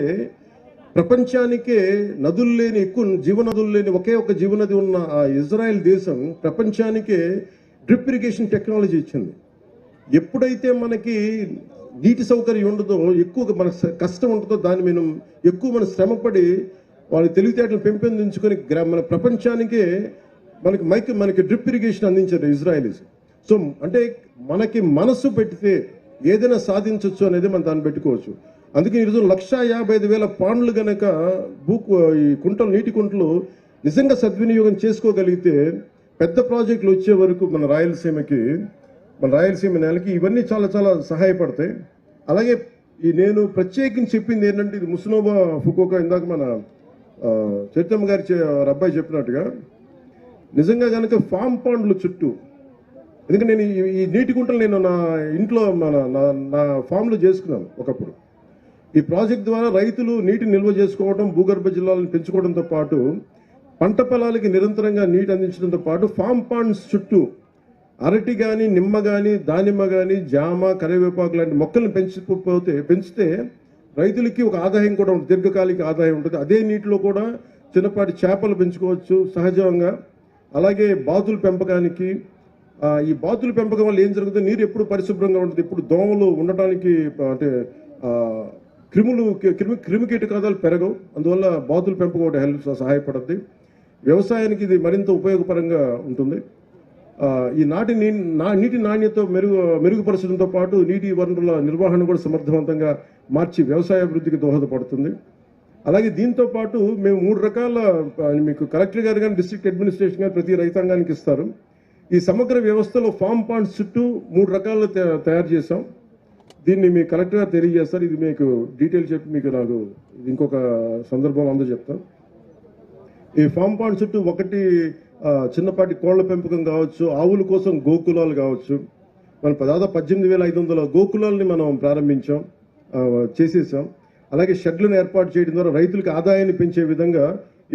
ప్రపంచానికే నదులు లేని ఎక్కువ జీవనదులు లేని ఒకే ఒక జీవనది ఉన్న ఆ ఇజ్రాయెల్ దేశం ప్రపంచానికే డ్రిప్ ఇరిగేషన్ టెక్నాలజీ ఇచ్చింది. ఎప్పుడైతే మనకి నీటి సౌకర్యం ఉండదో, ఎక్కువ మన కష్టం ఉంటుందో, దాన్ని మనం శ్రమపడి వాళ్ళ తెలివితేటలు పెంపొందించుకొని మన ప్రపంచానికే మనకి డ్రిప్ ఇరిగేషన్ అందించారు ఇజ్రాయలీస్. సో అంటే మనకి మనసు పెడితే ఏదైనా సాధించవచ్చు అనేది మనం దాన్ని పెట్టుకోవచ్చు. అందుకే ఈరోజు 1,55,000 పాండ్లు గనక ఈ కుంటలు నీటి కుంటలు నిజంగా సద్వినియోగం చేసుకోగలిగితే పెద్ద ప్రాజెక్టులు వచ్చే వరకు మన రాయలసీమ నేలకి ఇవన్నీ చాలా చాలా సహాయపడతాయి. అలాగే నేను ప్రత్యేకించి చెప్పింది ఏంటంటే, ఇది ముస్నోబా ఫుకోకా ఇందాక మన చైతన్య గారి అబ్బాయి చెప్పినట్టుగా నిజంగా కనుక ఫామ్ పాండ్లు చుట్టూ, ఎందుకంటే నేను ఈ నీటి గుంటలు నేను నా ఇంట్లో నా ఫామ్లో చేసుకున్నాను ఒకప్పుడు. ఈ ప్రాజెక్ట్ ద్వారా రైతులు నీటిని నిల్వ చేసుకోవడం, భూగర్భ జలాలను పెంచుకోవడంతో పాటు పంట పొలాలకి నిరంతరంగా నీటి అందించడంతో పాటు ఫామ్ పాండ్స్ చుట్టూ అరటి కానీ, నిమ్మ కానీ, దానిమ్మ కానీ, జామ, కరివేపాకు లాంటి మొక్కలను పెంచితే రైతులకి ఒక ఆదాయం కూడా ఉంటుంది, దీర్ఘకాలిక ఆదాయం ఉంటుంది. అదే నీటిలో కూడా చిన్నపాటి చేపలు పెంచుకోవచ్చు సహజంగా. అలాగే బాతుల పెంపకానికి, ఈ బాతుల పెంపకం వల్ల ఏం జరుగుతుంది, నీరు ఎప్పుడు పరిశుభ్రంగా ఉంటుంది, ఇప్పుడు దోమలు ఉండటానికి అంటే క్రిమి కీటకాలు పెరగవు. అందువల్ల బాతుల పెంపకం ఒకటి సహాయపడుతుంది. వ్యవసాయానికి ఇది మరింత ఉపయోగపరంగా ఉంటుంది. ఈ నీటి నాణ్యత మెరుగుపరచడంతో పాటు నీటి వనరుల నిర్వహణ కూడా సమర్థవంతంగా మార్చి వ్యవసాయ అభివృద్ధికి దోహదపడుతుంది. అలాగే దీంతో పాటు మేము 3 రకాల, మీకు కలెక్టర్ గారు కానీ డిస్ట్రిక్ట్ అడ్మినిస్ట్రేషన్ కానీ ప్రతి రైతాంగానికి ఇస్తారు. ఈ సమగ్ర వ్యవస్థలో ఫామ్ పాండ్స్ చుట్టూ 3 రకాలు తయారు చేసాం. దీన్ని మీ కలెక్టర్ గారు తెలియజేస్తారు. ఇది మీకు డీటెయిల్ చెప్పి మీకు నాకు ఇంకొక సందర్భంలో అందరూ చెప్తాను. ఈ ఫామ్ పాండ్ చుట్టూ ఒకటి చిన్నపాటి కోళ్ల పెంపకం కావచ్చు, ఆవుల కోసం గోకులాలు కావచ్చు. మనం దాదాపు 18,500 గోకులాలని మనం చేసేసాం. అలాగే షెడ్లను ఏర్పాటు చేయడం ద్వారా రైతులకు ఆదాయాన్ని పెంచే విధంగా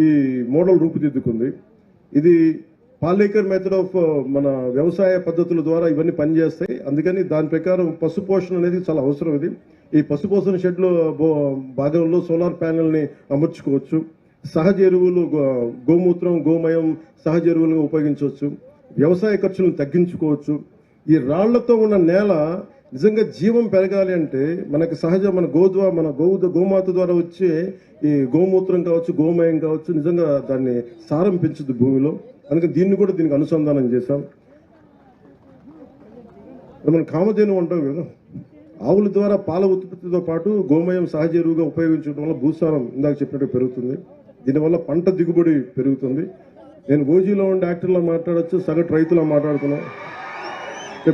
ఈ మోడల్ రూపుదిద్దుకుంది. ఇది పాలేకర్ మెథడ్ ఆఫ్ మన వ్యవసాయ పద్ధతుల ద్వారా ఇవన్నీ పనిచేస్తాయి. అందుకని దాని ప్రకారం పశుపోషణ అనేది చాలా అవసరం. ఈ పశుపోషణ షెడ్లో భాగంలో సోలార్ ప్యానెల్ని అమర్చుకోవచ్చు. సహజ ఎరువులు, గోమూత్రం, గోమయం సహజ ఎరువులుగా ఉపయోగించవచ్చు. వ్యవసాయ ఖర్చులను తగ్గించుకోవచ్చు. ఈ రాళ్లతో ఉన్న నేల నిజంగా జీవం పెరగాలి అంటే మనకి మన గోమాత ద్వారా వచ్చే ఈ గోమూత్రం కావచ్చు, గోమయం కావచ్చు, నిజంగా దాన్ని సారం పెంచుద్ది భూమిలో. అందుకని దీనికి అనుసంధానం చేశాం. మనం కామధేను అంటాం కదా, ఆవుల ద్వారా పాల ఉత్పత్తితో పాటు గోమయం సహజ ఎరువుగా ఉపయోగించడం వల్ల భూసారం ఇందాక చెప్పినట్టు పెరుగుతుంది. దీనివల్ల పంట దిగుబడి పెరుగుతుంది. నేను ఓజీలో ఉండే యాక్టర్లో మాట్లాడచ్చు, సగటు రైతులా మాట్లాడుతున్నాను.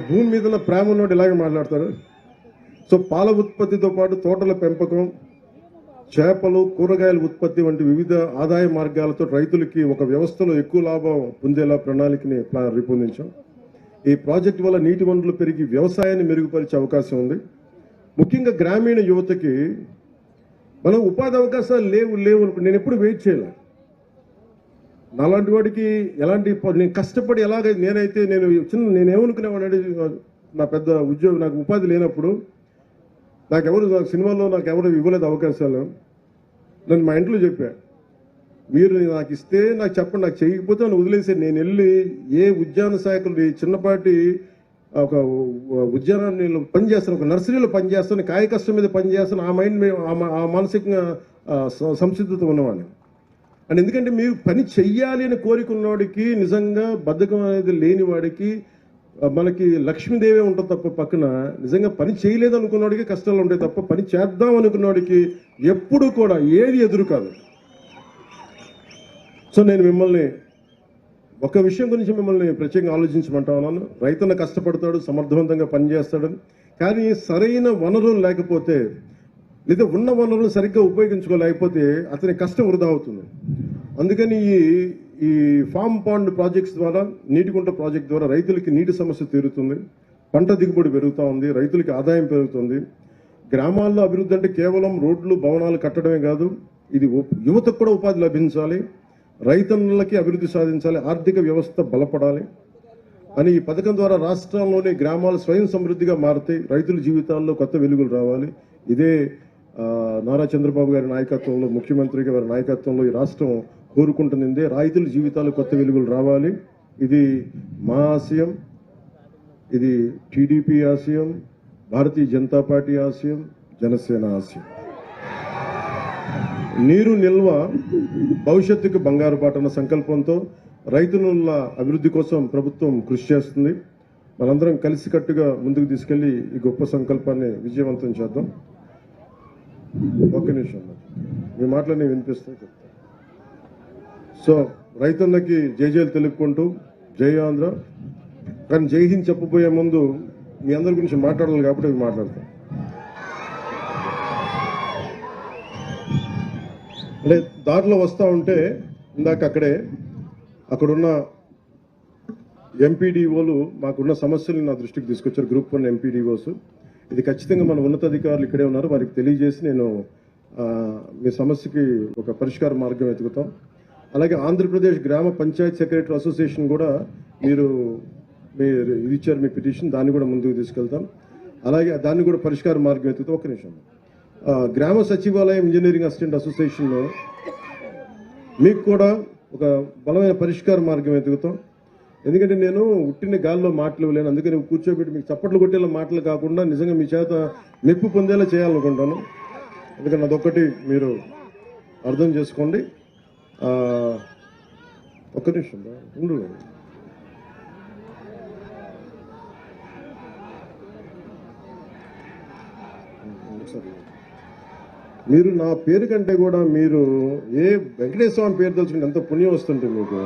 భూమి మీద ప్రేమ ఉన్నట్టు ఇలాగే మాట్లాడతారు. సో పాల ఉత్పత్తితో పాటు తోటల పెంపకం, చేపలు, కూరగాయల ఉత్పత్తి వంటి వివిధ ఆదాయ మార్గాలతో రైతులకి ఒక వ్యవస్థలో ఎక్కువ లాభం పొందేలా ప్రణాళికని రూపొందించాం. ఈ ప్రాజెక్టు వల్ల నీటి వనరులు పెరిగి వ్యవసాయాన్ని మెరుగుపరిచే అవకాశం ఉంది. ముఖ్యంగా గ్రామీణ యువతకి మనం ఉపాధి అవకాశాలు లేవు నేను ఎప్పుడు వెయిట్ చేయలే. నాలాంటి వాడికి నేను కష్టపడి నేనేమనుకునేవాడి, నా పెద్ద ఉద్యోగం, నాకు ఉపాధి లేనప్పుడు సినిమాలో నాకు ఎవరు ఇవ్వలేదు అవకాశాలు. నన్ను మా ఇంట్లో చెప్పా, మీరు నాకు ఇస్తే నాకు చెప్పండి, నాకు చేయకపోతే నన్ను వదిలేసాను. నేను వెళ్ళి ఏ ఉద్యాన శాఖలు చిన్నపాటి ఒక ఉద్యానాన్ని పనిచేస్తాను, ఒక నర్సరీలో పనిచేస్తాను, కాయ కష్టం మీద పనిచేస్తాను. ఆ మైండ్ ఆ మానసికంగా సంసిద్ధత ఉన్నవాడిని. అండ్ ఎందుకంటే మీరు పని చెయ్యాలి అని కోరికున్నవాడికి, నిజంగా బద్ధకం అనేది లేని వాడికి మనకి లక్ష్మీదేవే ఉంటుంది తప్ప పక్కన నిజంగా పని చేయలేదు అనుకున్నవాడికి కష్టాలు ఉంటాయి తప్ప పని చేద్దాం అనుకున్నవాడికి ఎప్పుడు కూడా ఏది ఎదురు కాదు. సో నేను మిమ్మల్ని ఒక విషయం గురించి మిమ్మల్ని ప్రత్యేకంగా ఆలోచించమంటా ఉన్నాను. రైతన్న కష్టపడతాడు, సమర్థవంతంగా పనిచేస్తాడని, కానీ సరైన వనరులు లేకపోతే లేదా ఉన్న వనరులు సరిగ్గా ఉపయోగించుకోలేకపోతే అతని కష్టం వృధా అవుతుంది. అందుకని ఈ ఫామ్ పాండ్ ప్రాజెక్ట్స్ ద్వారా, నీటి కుంట ప్రాజెక్ట్ ద్వారా రైతులకి నీటి సమస్య తీరుతుంది, పంట దిగుబడి పెరుగుతూ ఉంది, రైతులకి ఆదాయం పెరుగుతుంది. గ్రామాల్లో అభివృద్ధి అంటే కేవలం రోడ్లు, భవనాలు కట్టడమే కాదు, ఇది యువతకు కూడా ఉపాధి లభించాలి, రైతన్నలకి అభివృద్ధి సాధించాలి, ఆర్థిక వ్యవస్థ బలపడాలి అని ఈ పథకం ద్వారా రాష్ట్రంలోని గ్రామాలు స్వయం సమృద్ధిగా మారుతాయి, రైతుల జీవితాల్లో కొత్త వెలుగులు రావాలి. ఇదే నారా చంద్రబాబు గారి నాయకత్వంలో, ముఖ్యమంత్రి గారి నాయకత్వంలో ఈ రాష్ట్రం కోరుకుంటుంది. రైతుల జీవితాలు కొత్త వెలుగులు రావాలి. ఇది మా ఆశయం, ఇది టీడీపీ ఆశయం, భారతీయ జనతా పార్టీ ఆశయం, జనసేన ఆశయం. నీరు నిల్వ భవిష్యత్తుకు బంగారు బాట అన్న సంకల్పంతో రైతుల అభివృద్ధి కోసం ప్రభుత్వం కృషి చేస్తుంది. మనందరం కలిసికట్టుగా ముందుకు తీసుకెళ్లి ఈ గొప్ప సంకల్పాన్ని విజయవంతం చేద్దాం. ఒక్క నిమిషం, మీ మాటలన్నీ వినిపిస్తాయి చెప్తాను. సో రైతన్నకి జైలు తెలుపుకుంటూ జై ఆంధ్ర. కానీ జై హింద్ చెప్పబోయే ముందు మీ అందరి గురించి మాట్లాడాలి కాబట్టి అవి మాట్లాడతాం. అంటే దారిలో వస్తూ ఉంటే ఇందాక అక్కడున్న ఎంపీడీఓలు మాకున్న సమస్యలు నా దృష్టికి తీసుకొచ్చారు. Group 1 MPDOs. ఇది ఖచ్చితంగా మన ఉన్నతాధికారులు ఇక్కడే ఉన్నారు, వారికి తెలియజేసి నేను మీ సమస్యకి ఒక పరిష్కార మార్గం వెతుకుతాం. అలాగే ఆంధ్రప్రదేశ్ గ్రామ పంచాయత్ సెక్రటరీ అసోసియేషన్ కూడా మీరు ఇది ఇచ్చారు, మీ పిటిషన్, దాన్ని కూడా ముందుకు తీసుకెళ్తాం. అలాగే దాన్ని కూడా పరిష్కార మార్గం వెతుకుతాం. ఒక నిమిషం. గ్రామ సచివాలయం ఇంజనీరింగ్ అసిస్టెంట్ అసోసియేషన్లో మీకు కూడా ఒక బలమైన పరిష్కార మార్గం వెతుకుతాం. ఎందుకంటే నేను ఉట్టిన గాల్లో మాటలు ఇవ్వలేను, అందుకని కూర్చోబెట్టి మీకు చప్పట్లు కొట్టేలా మాటలు కాకుండా నిజంగా మీ చేత మెప్పు పొందేలా చేయాలనుకుంటాను. అందుకని అదొక్కటి మీరు అర్థం చేసుకోండి. ఒక్క నిమిషం ఉండు. మీరు నా పేరు కంటే కూడా మీరు ఏ వెంకటేశ్వర స్వామి పేరు తెలుసుకుంటే ఎంత పుణ్యం వస్తుంటే మీకు.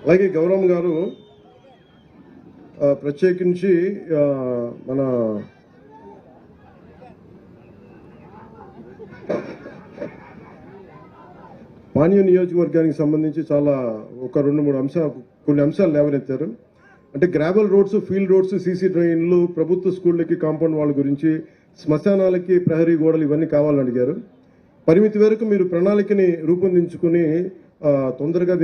అలాగే గౌరవం గారు ప్రత్యేకించి మన పానీయ నియోజకవర్గానికి సంబంధించి చాలా ఒక 2-3 కొన్ని అంశాలు లేవనెత్తారు. అంటే gravel roads, field roads, CC డ్రైన్లు, ప్రభుత్వ స్కూళ్ళకి కాంపౌండ్ వాళ్ళ గురించి, శ్మశానాలకి ప్రహరీ గోడలు ఇవన్నీ కావాలని అడిగారు. పరిమితి వరకు మీరు ప్రణాళికని రూపొందించుకుని తొందరగా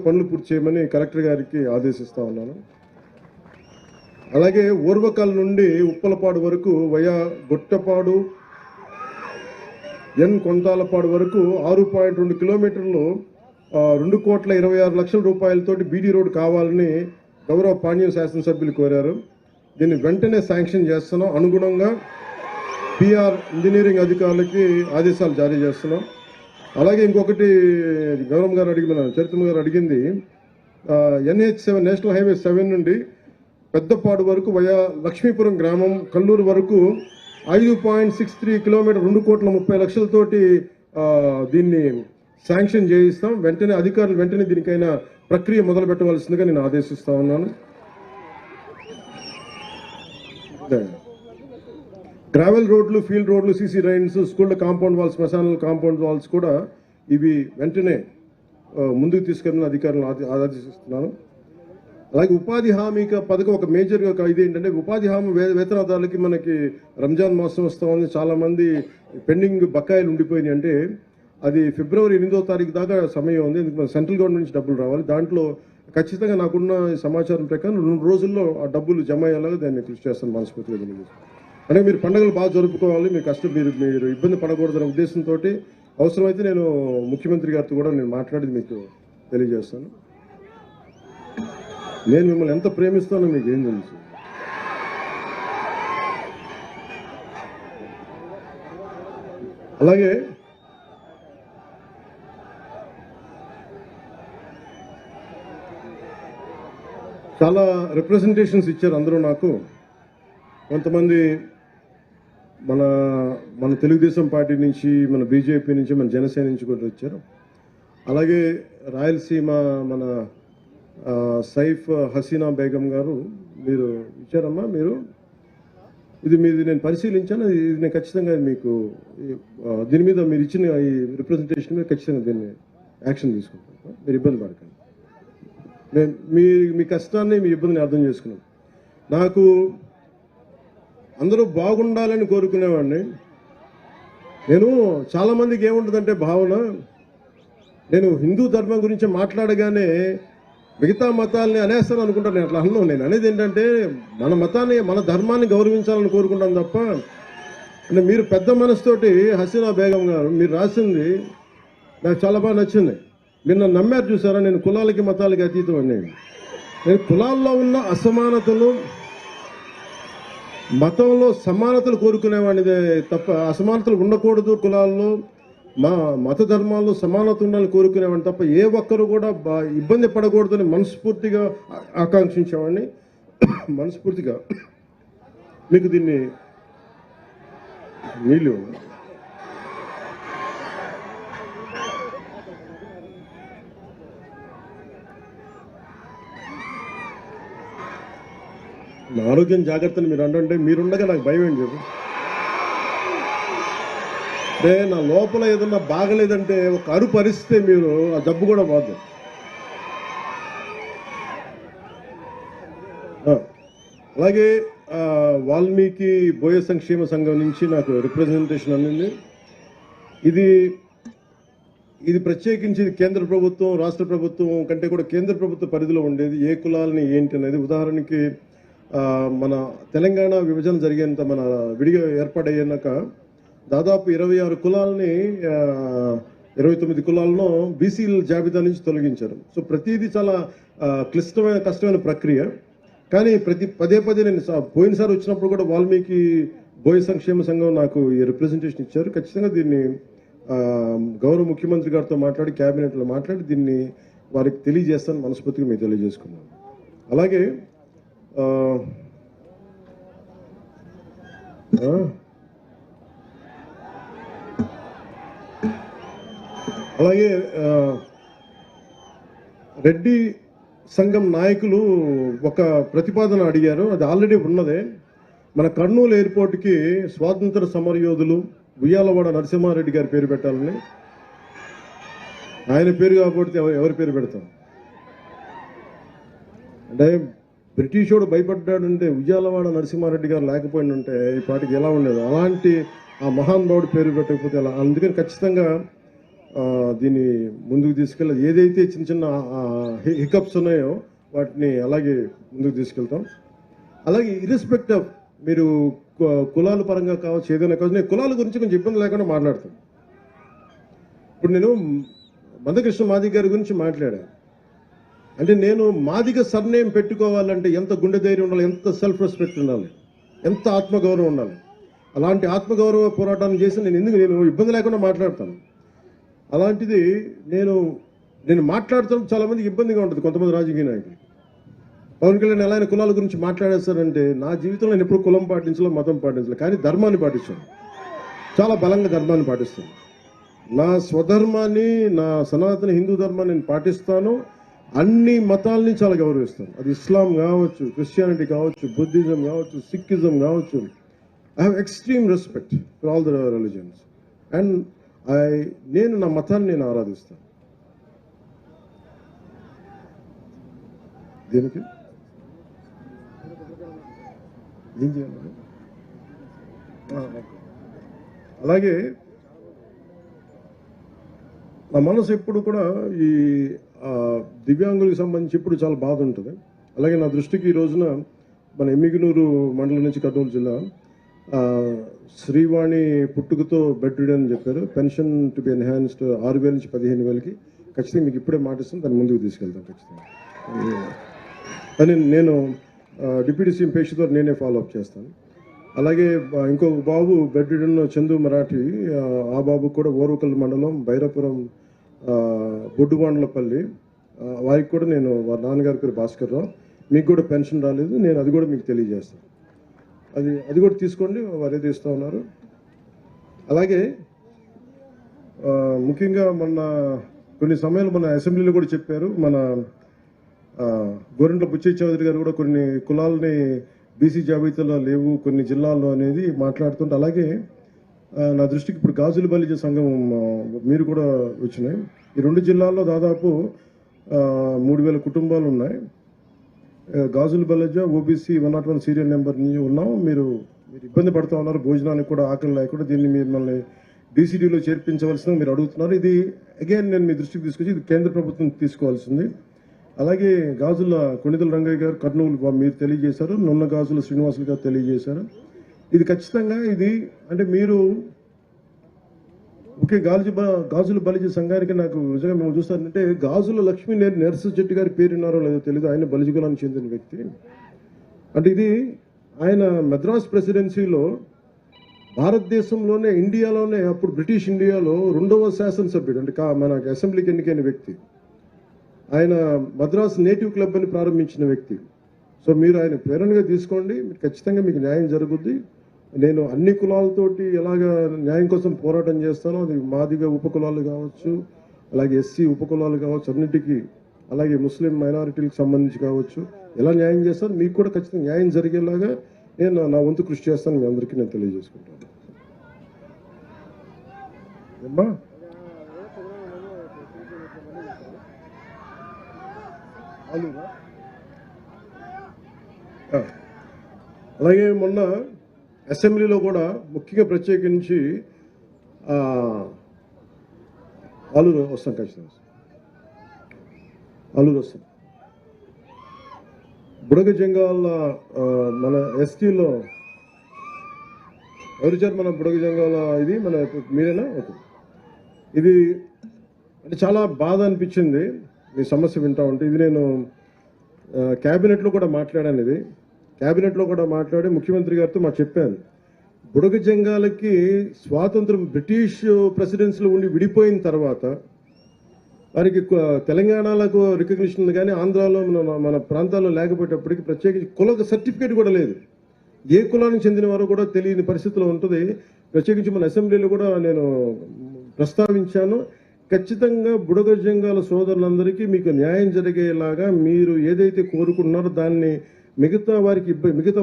పనులు పూర్తి చేయమని కలెక్టర్ గారికి ఆదేశిస్తా ఉన్నాను. అలాగే ఓర్వకల్ నుండి ఉప్పలపాడు వరకు వయా గొట్టపాడు కొంతాలపాడు వరకు 6.2 కిలోమీటర్లు 2,26,00,000 రూపాయలతోటి బీడీ రోడ్ కావాలని గౌరవ పాణ్యం శాసనసభ్యులు కోరారు. దీన్ని వెంటనే శాంక్షన్ చేస్తున్నాం. అనుగుణంగా పిఆర్ ఇంజనీరింగ్ అధికారులకి ఆదేశాలు జారీ చేస్తున్నాం. అలాగే ఇంకొకటి గౌరవం గారు చరిత్ర గారు అడిగింది, NH7 నేషనల్ హైవే 7 నుండి పెద్దపాడు వరకు వయా లక్ష్మీపురం గ్రామం కల్లూరు వరకు 5.63 కిలోమీటర్ 2,30,00,000తోటి దీన్ని శాంక్షన్ చేయిస్తాం. వెంటనే అధికారులు వెంటనే దీనికైనా ప్రక్రియ మొదలు పెట్టవలసిందిగా నేను ఆదేశిస్తా ఉన్నాను. గ్రావెల్ రోడ్లు, ఫీల్డ్ రోడ్లు, సీసీ డ్రైన్స్, స్కూళ్ళ కాంపౌండ్ వాల్స్, శ్మశానాల కాంపౌండ్ వాల్స్ కూడా ఇవి వెంటనే ముందుకు తీసుకెళ్ళిన అధికారులను ఆదేశిస్తున్నాను. అలాగే ఉపాధి హామీ పథకం ఒక మేజర్గా ఇది ఏంటంటే, ఉపాధి హామీ వేతనదారులకి మనకి రంజాన్ మాసం వస్తూ ఉంది, చాలామంది పెండింగ్ బకాయిలు ఉండిపోయినాయి. అంటే అది ఫిబ్రవరి 8వ తారీఖు దాకా సమయం ఉంది. ఎందుకు సెంట్రల్ గవర్నమెంట్ నుంచి డబ్బులు రావాలి. దాంట్లో ఖచ్చితంగా నాకున్న సమాచారం ప్రకారం 2 రోజుల్లో ఆ డబ్బులు జమ అయ్యేలాగా దాన్ని కృషి చేస్తాను మనస్ఫూర్తిగా. అంటే మీరు పండుగలు బాగా జరుపుకోవాలి, మీరు ఇబ్బంది పడకూడదనే ఉద్దేశంతో అవసరమైతే నేను ముఖ్యమంత్రి గారితో కూడా నేను మాట్లాడి మీకు తెలియజేస్తాను. నేను మిమ్మల్ని ఎంత ప్రేమిస్తానో మీకు ఏం తెలుసు. అలాగే చాలా రిప్రజెంటేషన్స్ ఇచ్చారు అందరూ నాకు. కొంతమంది మన మన తెలుగుదేశం పార్టీ నుంచి, మన బీజేపీ నుంచి, మన జనసేన నుంచి కూడా వచ్చారు. అలాగే రాయలసీమ మన సైఫ్ హసీనా బేగం గారు మీరు ఇచ్చారమ్మా. మీరు ఇది మీది నేను పరిశీలించాను. ఇది నేను ఖచ్చితంగా మీకు దీని మీద మీరు ఇచ్చిన ఈ రిప్రజెంటేషన్ మీద ఖచ్చితంగా దీన్ని యాక్షన్ తీసుకుంటాను. మీరు ఇబ్బంది పడకండి. మీ కష్టాన్ని, మీ ఇబ్బందిని అర్థం చేసుకున్నాం. నాకు అందరూ బాగుండాలని కోరుకునేవాడిని. నేను చాలామందికి ఏముంటుందంటే భావన, నేను హిందూ ధర్మం గురించి మాట్లాడగానే మిగతా మతాలని అనేస్తాను అనుకుంటాను. నేను అట్లా అన్నాను. నేను అనేది ఏంటంటే మన మతాన్ని, మన ధర్మాన్ని గౌరవించాలని కోరుకుంటాను తప్ప, అంటే మీరు పెద్ద మనసుతోటి హసీనా బేగం గారు మీరు రాసింది నాకు చాలా బాగా నచ్చింది. మీరు నన్ను నమ్మారు చూసారా, నేను కులాలకి మతాలకి అతీతం అండి. నేను కులాల్లో ఉన్న అసమానతలు, మతంలో సమానతలు కోరుకునేవాడిని తప్ప అసమానతలు ఉండకూడదు, కులాల్లో మా మత ధర్మాల్లో సమానత ఉండాలని కోరుకునేవాడిని తప్ప ఏ ఒక్కరు కూడా ఇబ్బంది పడకూడదని మనస్ఫూర్తిగా ఆకాంక్షించేవాడిని. మనస్ఫూర్తిగా మీకు దీన్ని నీళ్ళు నా ఆరోగ్యం జాగ్రత్తని మీరు అంటే మీరుండగా నాకు భయం ఏంటి చెప్పు. అంటే నా లోపల ఏదన్నా బాగలేదంటే ఒక అరుపు అరిస్తే మీరు ఆ జబ్బు కూడా పోదు. అలాగే వాల్మీకి బోయ సంక్షేమ సంఘం నుంచి నాకు రిప్రజెంటేషన్ అందింది. ఇది ప్రత్యేకించి కేంద్ర ప్రభుత్వం, రాష్ట్ర ప్రభుత్వం కంటే కూడా కేంద్ర ప్రభుత్వ పరిధిలో ఉండేది. ఏ కులాలని ఏంటి అనేది, ఉదాహరణకి మన తెలంగాణ విభజన జరిగేంత, మన విడిగా ఏర్పాటయ్యాక దాదాపు 26 కులాలని 29 కులాలను బీసీల జాబితా నుంచి తొలగించారు. సో ప్రతిదీ చాలా కష్టమైన ప్రక్రియ. కానీ పదే నేను పోయినసారి వచ్చినప్పుడు కూడా వాల్మీకి బోయ సంక్షేమ సంఘం నాకు ఈ రిప్రజెంటేషన్ ఇచ్చారు. ఖచ్చితంగా దీన్ని గౌరవ ముఖ్యమంత్రి గారితో మాట్లాడి, క్యాబినెట్లో మాట్లాడి దీన్ని వారికి తెలియజేస్తాను, మనస్ఫూర్తిగా మీకు తెలియజేసుకున్నాను. అలాగే రెడ్డి సంఘం నాయకులు ఒక ప్రతిపాదన అడిగారు. అది ఆల్రెడీ ఉన్నదే. మన కర్నూలు ఎయిర్పోర్ట్కి స్వాతంత్ర సమరయోధులు ఉయ్యాలవాడ నరసింహారెడ్డి గారి పేరు పెట్టాలని. ఆయన పేరు కాకపోతే ఎవరి పేరు పెడతాం? అంటే బ్రిటిషోడు భయపడ్డాడంటే ఉయ్యాలవాడ నరసింహారెడ్డి గారు లేకపోయిందంటే ఈ పాటికి ఎలా ఉండేది. అలాంటి ఆ మహానుభావుడు పేరు పెట్టకపోతే ఎలా. అందుకని ఖచ్చితంగా దీన్ని ముందుకు తీసుకెళ్ళి ఏదైతే చిన్న హికప్స్ ఉన్నాయో వాటిని అలాగే ముందుకు తీసుకెళ్తాం. అలాగే ఇర్రెస్పెక్ట్ ఆఫ్ మీరు కులాల పరంగా కావచ్చు, ఏదైనా కావచ్చు, నేను కులాల గురించి కొంచెం ఇబ్బంది లేకుండా మాట్లాడతాను. ఇప్పుడు నేను మందకృష్ణ మాదిగ గారి గురించి మాట్లాడాను. అంటే నేను మాదిగ సర్నేమ్ పెట్టుకోవాలంటే ఎంత గుండె ధైర్యం ఉండాలి, ఎంత సెల్ఫ్ రెస్పెక్ట్ ఉండాలి, ఎంత ఆత్మగౌరవం ఉండాలి. అలాంటి ఆత్మగౌరవ పోరాటాన్ని చేసి నేను ఇబ్బంది లేకుండా మాట్లాడతాను. అలాంటిది నేను మాట్లాడుతాను, చాలామందికి ఇబ్బందిగా ఉంటుంది. కొంతమంది రాజకీయ నాయకులు పవన్ కళ్యాణ్ ఎలా కులాల గురించి మాట్లాడేస్తారంటే, నా జీవితంలో నేను ఎప్పుడు కులం పాటించలే, మతం పాటించలే, కానీ ధర్మాన్ని పాటిస్తాను. చాలా బలంగా ధర్మాన్ని పాటిస్తాను. నా స్వధర్మాన్ని, నా సనాతన హిందూ ధర్మాన్ని నేను పాటిస్తాను. అన్ని మతాలని చాలా గౌరవిస్తాను. అది ఇస్లాం కావచ్చు, క్రిస్టియానిటీ కావచ్చు, బుద్ధిజం కావచ్చు, సిక్కిజం కావచ్చు. I have extreme respect for all the religions. And నేను నా మతాన్ని నేను ఆరాధిస్తాను. దీనికి ఏం చేయాలి? అలాగే నా మనసు ఎప్పుడు కూడా ఈ దివ్యాంగులకు సంబంధించి ఎప్పుడు చాలా బాధ ఉంటుంది. అలాగే నా దృష్టికి ఈ రోజున మన ఎమ్మిగనూరు మండలం నుంచి కర్నూలు జిల్లా శ్రీవాణి పుట్టుకతో బెడ్ రిడెన్ అని చెప్పారు. పెన్షన్ టు బి ఎన్హాన్స్డ్ 6,000 నుంచి 15,000కి. ఖచ్చితంగా మీకు ఇప్పుడే మాటిస్తాను, దాన్ని ముందుకు తీసుకెళ్తాను ఖచ్చితంగా. అని నేను డిప్యూటీ సీఎం పేషితో నేనే ఫాలో అప్ చేస్తాను. అలాగే ఇంకొక బాబు బెడ్ రిడెన్ చందు మరాఠీ, ఆ బాబు కూడా ఓర్వకల్ మండలం బైరాపురం బొడ్డుబాండ్లపల్లి, వారికి కూడా నేను వారి నాన్నగారి పేరు భాస్కర్ రావు. మీకు కూడా పెన్షన్ రాలేదు, నేను అది కూడా మీకు తెలియజేస్తాను. అది కూడా తీసుకోండి, వారు ఏది ఇస్తూ ఉన్నారు. అలాగే ముఖ్యంగా మొన్న కొన్ని సమయాలు మన అసెంబ్లీలో కూడా చెప్పారు, మన గోరంట్ల బుచ్చయ్య చౌదరి గారు కూడా కొన్ని కులాలని బీసీ జాబితాలో లేవు కొన్ని జిల్లాల్లో అనేది మాట్లాడుతుంటే, అలాగే నా దృష్టికి ఇప్పుడు గాజుల బలిజ సంఘం మీరు కూడా వచ్చినాయి. ఈ 2 జిల్లాల్లో దాదాపు 3000 కుటుంబాలు ఉన్నాయి. గాజుల బలిజ ఓబీసీ 101 సీరియల్ నెంబర్ ఉన్నాం. మీరు ఇబ్బంది పడుతూ ఉన్నారు, భోజనానికి కూడా ఆకలి లేకుండా. దీన్ని మిమ్మల్ని డీసీడీలో చేర్పించవలసిన మీరు అడుగుతున్నారు. ఇది అగైన్ నేను మీ దృష్టికి తీసుకొచ్చి ఇది కేంద్ర ప్రభుత్వం తీసుకోవాల్సింది. అలాగే గాజుల కొణిదల రంగయ్య గారు కర్నూలు మీరు తెలియజేశారు, నున్న గాజుల శ్రీనివాసులు గారు తెలియజేశారు. ఇది ఖచ్చితంగా ఇది అంటే మీరు ఒకే గాజుల బలిజ సంఘానికి నాకు నిజంగా మేము చూస్తానంటే గాజుల లక్ష్మీ నరసింహ చెట్టు గారి పేరున్నారో లేదో తెలియదు, ఆయన బలిజ కులానికి చెందిన వ్యక్తి. అంటే ఇది ఆయన మద్రాస్ ప్రెసిడెన్సీలో భారతదేశంలోనే ఇండియాలోనే అప్పుడు బ్రిటిష్ ఇండియాలో 2వ శాసనసభ్యుడు అంటే మన అసెంబ్లీకి ఎన్నికైన వ్యక్తి. ఆయన మద్రాస్ నేటివ్ క్లబ్ అని ప్రారంభించిన వ్యక్తి. సో మీరు ఆయన ప్రేరణగా తీసుకోండి, ఖచ్చితంగా మీకు న్యాయం జరుగుద్ది. నేను అన్ని కులాలతోటి ఎలాగ న్యాయం కోసం పోరాటం చేస్తానో, అది మాదిగ ఉపకులాలు కావచ్చు, అలాగే ఎస్సీ ఉపకులాలు కావచ్చు, అన్నిటికీ, అలాగే ముస్లిం మైనారిటీలకు సంబంధించి కావచ్చు, ఎలా న్యాయం చేస్తాను మీకు కూడా ఖచ్చితంగా న్యాయం జరిగేలాగా నేను నా వంతు కృషి చేస్తాను. మీ అందరికీ నేను తెలియజేసుకుంటాను. అమ్మా అలాగే మొన్న అసెంబ్లీలో కూడా ముఖ్యంగా ప్రత్యేకించి ఆలూరు వస్తాం, ఖచ్చితంగా ఆలూరు వస్తాం. బుడగ జంగాల మన ఎస్టీలో ఎవరిచారు మన బుడగ జంగాల ఇది మన మీరేనా? ఓకే. ఇది అంటే చాలా బాధ అనిపించింది మీ సమస్య వింటా ఉంటే. ఇది నేను క్యాబినెట్లో కూడా మాట్లాడాను. ఇది క్యాబినెట్లో కూడా మాట్లాడి ముఖ్యమంత్రి గారితో చెప్పాను. బుడగ జంగాలకి స్వాతంత్రం బ్రిటిష్ ప్రెసిడెన్సీలో ఉండి విడిపోయిన తర్వాత వారికి తెలంగాణలకు రికగ్నిషన్ కానీ ఆంధ్రాలో మన ప్రాంతాల్లో లేకపోయేటప్పటికి ప్రత్యేకించి కుల సర్టిఫికేట్ కూడా లేదు. ఏ కులానికి చెందిన వారో కూడా తెలియని పరిస్థితిలో ఉంటుంది. ప్రత్యేకించి మన అసెంబ్లీలో కూడా నేను ప్రస్తావించాను. ఖచ్చితంగా బుడగ జంగాల సోదరులందరికీ మీకు న్యాయం జరిగేలాగా మీరు ఏదైతే కోరుకుంటున్నారో దాన్ని మిగతా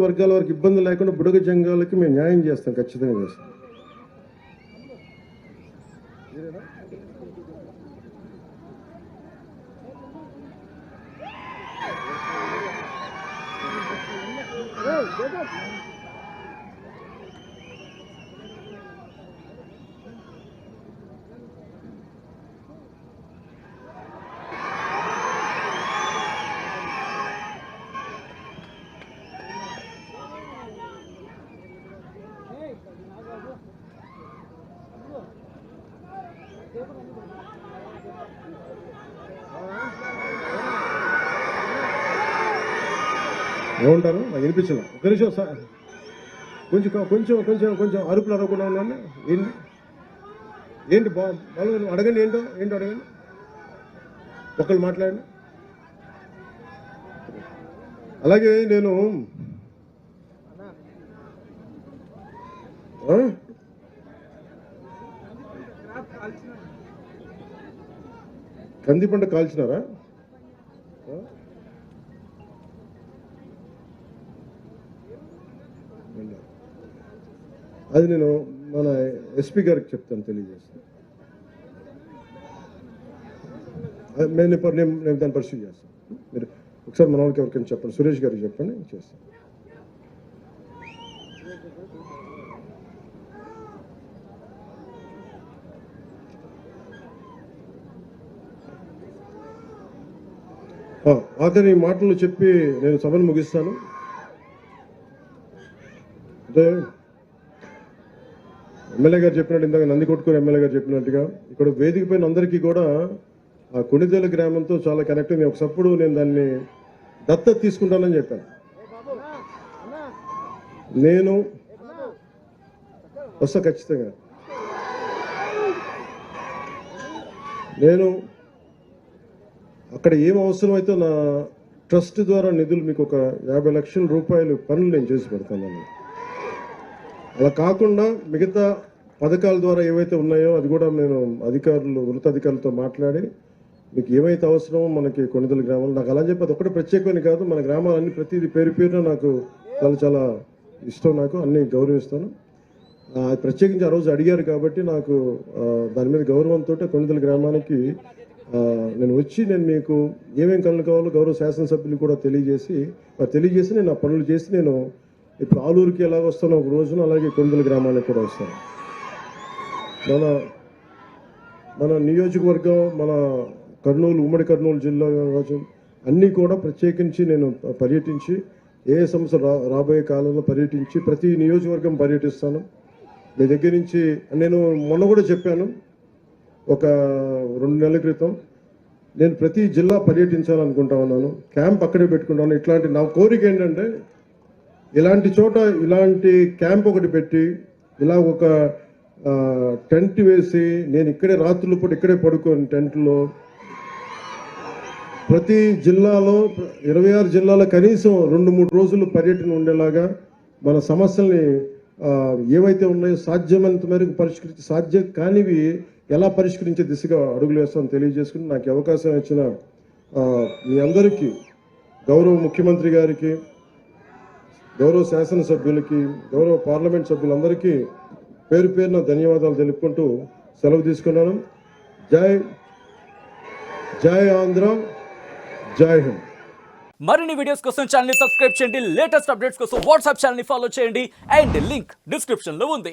వర్గాల వారికి ఇబ్బంది లేకుండా బుడగ జంగాలకి మేము న్యాయం చేస్తాం, ఖచ్చితంగా చేస్తాం. ఏమంటారు? నాకు వినిపించలే. ఒక నిమిషం సార్, కొంచెం అరుపులు అరవకుండా ఉన్నాను. ఏంటి బాగా అడగండి, ఏంటో అడగండి. ఒకళ్ళు మాట్లాడండి. అలాగే నేను కంది పంట కాల్చినారా? అది నేను మన ఎస్పీ గారికి చెప్తాను, తెలియజేస్తాను. నేను దాన్ని పరిశీలి చేస్తాను. మీరు ఒకసారి మన వాళ్ళకి ఎవరికైనా చెప్పండి, సురేష్ గారికి చెప్పండి, చేస్తాను. ఆఖరి మాటలు చెప్పి నేను సభను ముగిస్తాను. అంటే ఎమ్మెల్యే గారు చెప్పినట్టు, ఇందాక నందికొట్కూరు ఎమ్మెల్యే గారు చెప్పినట్టుగా ఇక్కడ వేదిక పైన అందరికీ కూడా ఆ కొణిదేల గ్రామంతో చాలా కనెక్ట్ అయింది. ఒకప్పుడు నేను దాన్ని దత్తత తీసుకుంటానని చెప్పాను. నేను వస్తా ఖచ్చితంగా. నేను అక్కడ ఏం అవసరమైతే ట్రస్ట్ ద్వారా నిధులు మీకు ఒక 50 లక్షల రూపాయలు పనులు నేను చేసి పెడతాను. అలా కాకుండా మిగతా పథకాల ద్వారా ఏవైతే ఉన్నాయో అది కూడా నేను ఉన్నతాధికారులతో మాట్లాడి మీకు ఏమైతే అవసరమో మనకి కొణిదల గ్రామాలు నాకు అలా చెప్పి అది ఒకటి ప్రత్యేకమని కాదు, మన గ్రామాలన్నీ ప్రతిదీ పేరున నాకు చాలా చాలా ఇష్టం, నాకు అన్ని గౌరవిస్తాను. ప్రత్యేకించి ఆ రోజు అడిగారు కాబట్టి నాకు దాని మీద గౌరవంతో కొణిదల గ్రామానికి నేను వచ్చి నేను మీకు ఏమేమి పనులు కావాలో గౌరవ శాసనసభ్యులు కూడా తెలియజేసి నేను ఆ పనులు చేసి నేను ఇప్పుడు ఆలూరుకి ఎలాగ వస్తాను ఒక రోజున, అలాగే కొణిదల గ్రామానికి కూడా వస్తాను. మన నియోజకవర్గం, మన కర్నూలు, ఉమ్మడి కర్నూలు జిల్లా కావచ్చు, అన్నీ కూడా ప్రత్యేకించి నేను పర్యటించి ఏ సంవత్సరం రాబోయే కాలంలో పర్యటించి ప్రతి నియోజకవర్గం పర్యటిస్తాను. మీ దగ్గర నుంచి నేను మొన్న కూడా చెప్పాను, ఒక 2 నెలల క్రితం నేను ప్రతి జిల్లా పర్యటించాలనుకుంటా ఉన్నాను, క్యాంప్ అక్కడే పెట్టుకుంటాను. ఇట్లాంటి నా కోరిక ఏంటంటే ఇలాంటి చోట ఇలాంటి క్యాంప్ ఒకటి పెట్టి ఇలా ఒక టెంట్ వేసి నేను ఇక్కడే రాత్రుల పూట ఇక్కడే పడుకోని టెంట్లో ప్రతి జిల్లాలో 26 జిల్లాల కనీసం 2-3 రోజులు పర్యటన ఉండేలాగా మన సమస్యల్ని ఏవైతే ఉన్నాయో సాధ్యమైనంత మేరకు సాధ్యం కానివి ఎలా పరిష్కరించే దిశగా అడుగులు వేస్తామని తెలియజేసుకుని నాకు అవకాశం ఇచ్చిన మీ అందరికీ, గౌరవ ముఖ్యమంత్రి గారికి, గౌరవ శాసనసభ్యులకి, గౌరవ పార్లమెంట్ సభ్యులందరికీ పేరున ధన్యవాదాలు తెలుపుకుంటూ సెలవు తీసుకున్నాను. జై ఆంధ్ర, జై హింద్. మరిన్ని వీడియోస్ కోసం ఛానల్ ని సబ్స్క్రైబ్ చేయండి. లేటెస్ట్ అప్డేట్స్ కోసం వాట్సాప్ ఛానల్ ని ఫాలో చేయండి. అండ్ లింక్ డిస్క్రిప్షన్ లో ఉంది.